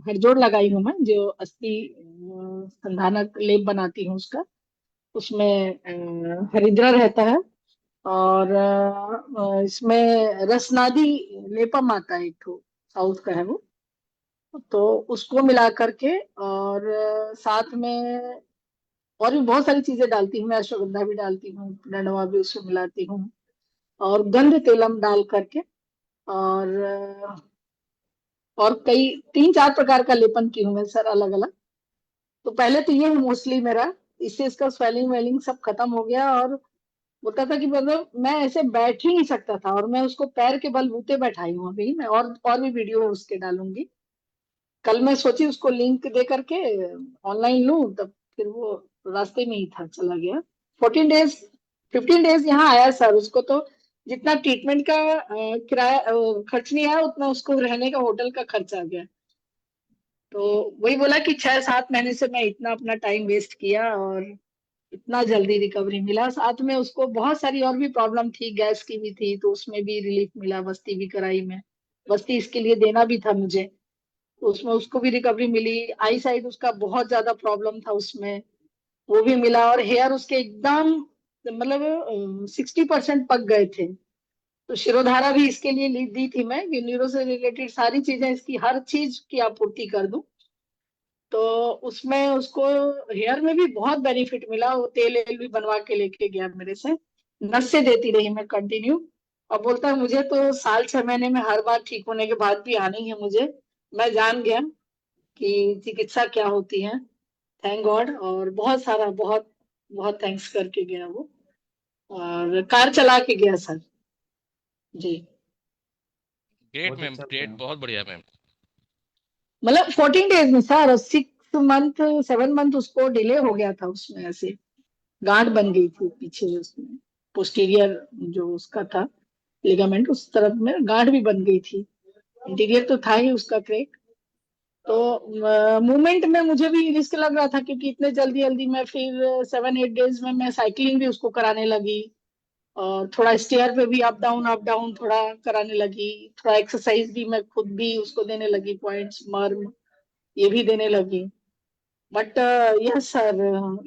हरजोड़ लगाई हूँ मैं, जो अस्थि संधानक लेप बनाती हूँ उसका। उसमें हरिद्रा रहता है, और इसमें रसनादी लेपम आता है, एक ठो साउथ का है वो। तो उसको मिला करके, और साथ में और भी बहुत सारी चीजें डालती हूँ मैं। अश्वगंधा भी डालती हूँ, नड़वा भी उसमें मिलाती हूँ, और गंध तेलम डाल करके, और कई 3-4 प्रकार का लेपन की हूँ मैं सर, अलग अलग। तो पहले तो ये है मोस्टली मेरा, इससे इसका स्वेलिंग वेलिंग सब खत्म हो गया। और बोलता था कि मतलब मैं ऐसे बैठ ही नहीं सकता था, और मैं उसको पैर के बलबूते बैठाई हूँ अभी मैं। और भी वीडियो उसके डालूंगी। कल मैं सोची उसको लिंक दे करके ऑनलाइन लूं, तब फिर वो रास्ते में ही था, चला गया। 14 डेज 15 डेज यहाँ आया सर। उसको तो जितना ट्रीटमेंट का किराया खर्च नहीं आया, उतना उसको रहने का होटल का खर्च आ गया। तो वही बोला कि 6-7 महीने से मैं इतना अपना टाइम वेस्ट किया, और इतना जल्दी रिकवरी मिला। साथ में उसको बहुत सारी और भी प्रॉब्लम थी, गैस की भी थी, तो उसमें भी रिलीफ मिला। बस्ती भी कराई मैं, बस्ती इसके लिए देना भी था मुझे, तो उसमें उसको भी रिकवरी मिली। आई साइड उसका बहुत ज्यादा प्रॉब्लम था उसमें, वो भी मिला। और हेयर उसके एकदम मतलब 60% पक गए थे। तो शिरोधारा भी इसके लिए दी थी मैं, कि न्यूरो से रिलेटेड सारी चीजें, इसकी हर चीज की आपूर्ति कर दूं। तो उसमें उसको हेयर में भी बहुत बेनिफिट मिला। वो तेल एल भी बनवा के लेके गया मेरे से, नस से देती रही मैं कंटिन्यू। और बोलता है मुझे तो साल 6 महीने में हर बार ठीक होने के बाद भी आनी है मुझे। मैं जान गया कि चिकित्सा क्या होती है, थैंक गॉड। और बहुत सारा, बहुत बहुत थैंक्स करके गया वो, और कार चला के गया सर। जी, ग्रेट बहुत मैम, अच्छा ग्रेट, था। बहुत बढ़िया मैम। मतलब 14 डेज में सर, 6 मंथ 7 मंथ उसको डिले हो गया था उसमें। ऐसे गांठ बन गई थी पीछे उसमें, पोस्टीरियर जो उसका था लिगामेंट, उस तरफ में गांठ भी बन गई थी। इंटीरियर तो था ही उसका क्रैक। तो मूवमेंट में मुझे भी रिस्क लग रहा था, क्योंकि इतने जल्दी जल्दी मैं फिर 7-8 डेज में मैं साइकिलिंग भी उसको कराने लगी, और थोड़ा स्टेयर पे भी अप डाउन थोड़ा कराने लगी। थोड़ा एक्सरसाइज भी मैं खुद भी उसको देने लगी, पॉइंट्स मर्म ये भी देने लगी। बट यस सर,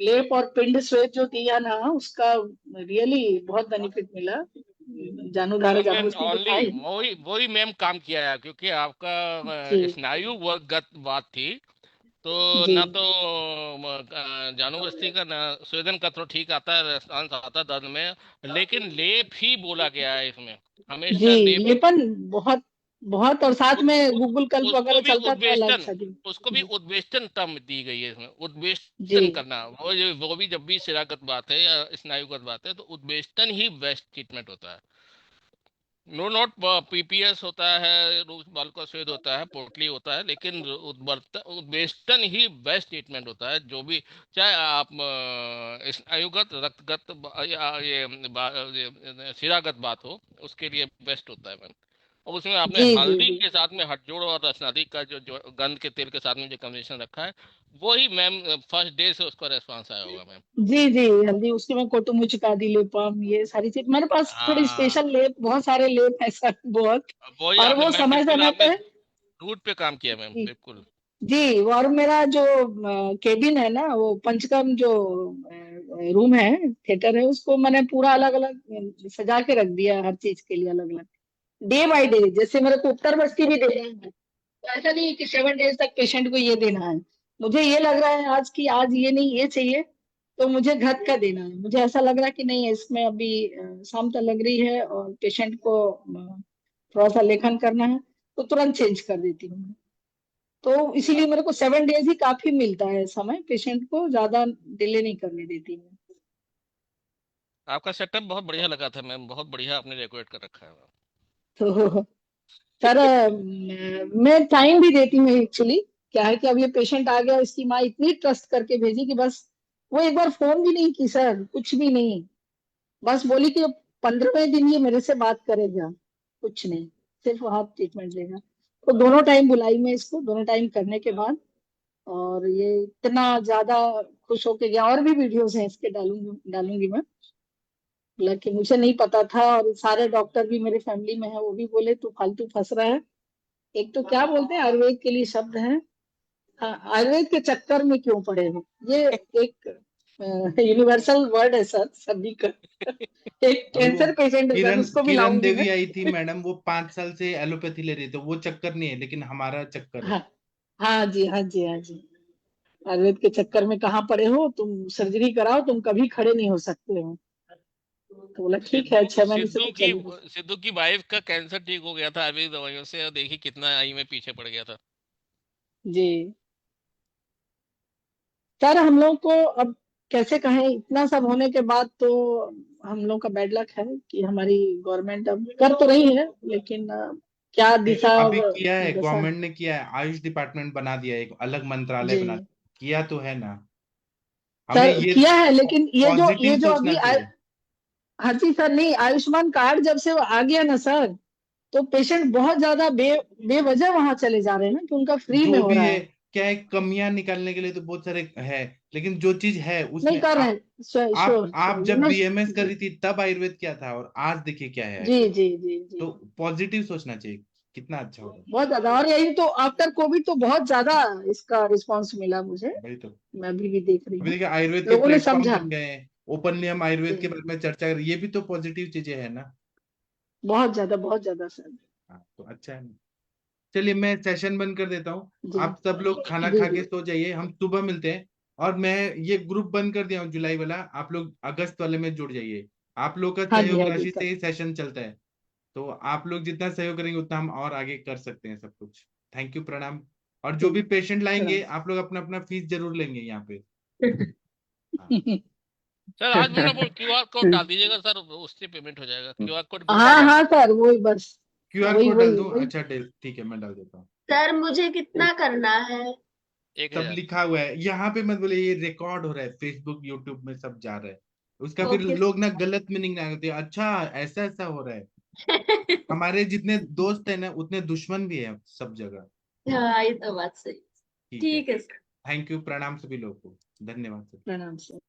लेप और पिंड स्वेद जो दिया ना, उसका रियली बहुत बेनिफिट मिला। जानू धारा जानू मैम बस्ती तो था ओनली ही। वही वही मैम काम किया है, क्योंकि आपका जी स्नायु गत बात थी। तो जी ना तो जानू बस्ती का ना स्वेदन का तो ठीक आता है, रेस्पॉन्स आता है दर्द में, लेकिन लेप ही बोला गया है इसमें, जी, हमेशा लेप ही। लेपन बहुत बहुत, और साथ उस, में उस, गूगल कल्प उसको वगैरह भी चलता था अलग उद्वेष्टन, सा जी। उसको भी उद्वेष्टन टर्म दी गई है इसमें, जी उद्वेष्टन करना। वो भी जब भी शिरागत बात है या स्नायुगत बात है, तो उद्वेष्टन ही बेस्ट ट्रीटमेंट होता है। नो नॉट पीपीएस होता है, रूस बाल का स्वेद होता है, पोटली होता है, लेकिन उद्वेष्टन ही बेस्ट ट्रीटमेंट होता है। जो भी, चाहे आप स्नायुगत, रक्तगत या ये शिरागत बात हो, उसके लिए बेस्ट होता है मैम। और उसमें आपने जी जी हल्दी जी के साथ में हथजोड़ और रसनादी का जो गंध के तेल के साथ में जो कॉम्बिनेशन रखा है, वो ही मैम फर्स्ट डे से उसका रेस्पॉन्स आया होगा मैम। जी जी, हल्दी उसके में कोटुमुचकादी लेपम, ये सारी चीज मेरे पास थोड़ी हाँ, स्पेशल लेप, बहुत सारे लेप है सर, बहुत। वही और आपने वो मैम, समय बिल्कुल समय आपने पे रूट पे काम किया मैम, जी बिल्कुल। जी। और मेरा जो केबिन है ना, वो पंचकर्म जो रूम है, थिएटर है, उसको मैंने पूरा अलग अलग सजा के रख दिया, हर चीज के लिए अलग अलग, डे बाय डे। जैसे मेरे को उत्तर बस्ती भी देना है, तो ऐसा नहीं कि 7 डेज तक पेशेंट को ये देना है। मुझे ये लग रहा है आज की, आज ये नहीं ये चाहिए, तो मुझे घट का देना है। मुझे ऐसा लग रहा है कि नहीं, इसमें अभी क्षमता लग रही है, और पेशेंट को थोड़ा सा लेखन करना है, तो तुरंत चेंज कर देती हूँ मैं। तो इसीलिए मेरे को 7 डेज ही काफी मिलता है समय, पेशेंट को ज्यादा डिले नहीं करने देती मैं। आपका सेटअप बहुत बढ़िया लगा था मैम, बहुत बढ़िया आपने डेकोरेट कर रखा है मैम। तो सर, मैं टाइम भी देती हूँ एक्चुअली। क्या है कि अब ये पेशेंट आ गया, इसकी माँ इतनी ट्रस्ट करके भेजी कि बस वो एक बार फोन भी नहीं की सर, कुछ भी नहीं। बस बोली कि 15वें दिन ये मेरे से बात करेगा, कुछ नहीं, सिर्फ हाथ ट्रीटमेंट लेगा। तो दोनों टाइम बुलाई मैं इसको, दोनों टाइम करने के बाद और ये इतना ज्यादा खुश होके गया। और भी वीडियोस हैं इसके, डालूंगी मैं। हालांकि मुझे नहीं पता था, और सारे डॉक्टर भी मेरे फैमिली में है, वो भी बोले तू फालतू फंस रहा है। एक तो क्या बोलते हैं, आयुर्वेद के लिए शब्द है, आयुर्वेद के चक्कर में क्यों पड़े हो, ये एक यूनिवर्सल वर्ड है सर सभी का। एक अभी वो कैंसर पेशेंट है सर, उसको भी किरण लाऊंगी देवी मैं। आई थी मैडम, वो 5 साल से एलोपैथी ले रही थी, वो चक्कर नहीं है लेकिन हमारा चक्कर है। हाँ हाँ जी, हाँ जी, हाँ जी। आयुर्वेद के चक्कर में कहाँ पड़े हो तुम, सर्जरी कराओ, तुम कभी खड़े नहीं हो सकते हो। तो बोला ठीक है, 6 महीने से तो चल ही। सिद्धू की वाइफ का कैंसर ठीक हो गया था आयुर्वेदिक दवाइयों से, और देखिए कितना आई में पीछे पड़ गया था। जी सर, हम लोग को अब कैसे कहें, इतना सब होने के बाद तो हम लोग का बैड लक है कि हमारी गवर्नमेंट अब कर तो रही है, लेकिन क्या दिशा अभी किया है, दशा। गवर्नमेंट ने किया है, आयुष डिपार्टमेंट बना दिया है, एक अलग मंत्रालय जी बना दिया, किया तो है ना। हमें सर ये किया है, लेकिन ये पॉजिटिव जो सोचना अभी चाहिए। हाँ जी सर, नहीं आयुष्मान कार्ड जब से आ गया ना सर, तो पेशेंट बहुत ज्यादा बेवजह वहां चले जा रहे हैं ना, कि उनका फ्री में जो हो भी रहा है, है। क्या है, कमियां निकालने के लिए तो बहुत सारे है, लेकिन जो चीज है नहीं उसमें कर रहे हैं, आप जब बीएमएस कर जी रही थी तब आयुर्वेद क्या था, और आज देखिए क्या है जी आयुर्वेद। जी जी जी। तो पॉजिटिव सोचना चाहिए, कितना अच्छा होगा। बहुत ज्यादा, और यही तो आफ्टर कोविड तो बहुत ज्यादा इसका रिस्पांस मिला मुझे, वही तो, मैं अभी भी देख रही अभी हूँ, देखिए आयुर्वेद के लोगों ने प्लेटफॉर्म समझा। बन गए हैं, ओपनली हम आयुर्वेद के जी, बारे में चर्चा करें, ये भी तो पॉजिटिव चीजें है ना। बहुत ज्यादा सर। हाँ, तो अच्छा है। चलिए मैं सेशन बंद कर देता हूँ, जी आप सब लोग खाना जी खा के जी। सो जाइए, हम सुबह मिलते हैं। और मैं ये ग्रुप बंद कर दिया हूँ जुलाई वाला, आप लोग अगस्त वाले में जुड़ जाइए। आप लोग का हाँ जी, सहयोग हाँ जी राशि सर। से ही सेशन चलता है, तो आप लोग जितना सहयोग करेंगे उतना हम और आगे कर सकते हैं सब कुछ। थैंक यू, प्रणाम। और जो ठीक, भी पेशेंट लाएंगे प्रणाम। आप लोग अपना अपना फीस जरूर लेंगे यहाँ पे। हाँ, सर आज मेरा वो क्यूआर कोड डाल दीजिएगा सर, उससे पेमेंट हो जाएगा, क्यूआर कोड ग्रुप में हाँ डाल हाँ दीजिए। सर, वही बस। क्यूआर वही कोड डाल वही दूं, वही। अच्छा ठीक है, मैं डाल देता हूँ। सर मुझे कितना करना है? सब 1000। लिखा हुआ है यहाँ पे, मत बोले, ये रिकॉर्ड हो रहा है, फेसबुक यूट्यूब में सब जा रहा है, उसका फिर ओके। लोग ना गलत मीनिंग ना करते, अच्छा ऐसा ऐसा हो रहा है। हमारे जितने दोस्त हैं ना उतने दुश्मन भी है सब जगह। हाँ ये तो बात सही। ठीक है, ठीक है सर। थैंक यू, प्रणाम सभी लोगों को, धन्यवाद सर। प्रणाम सर।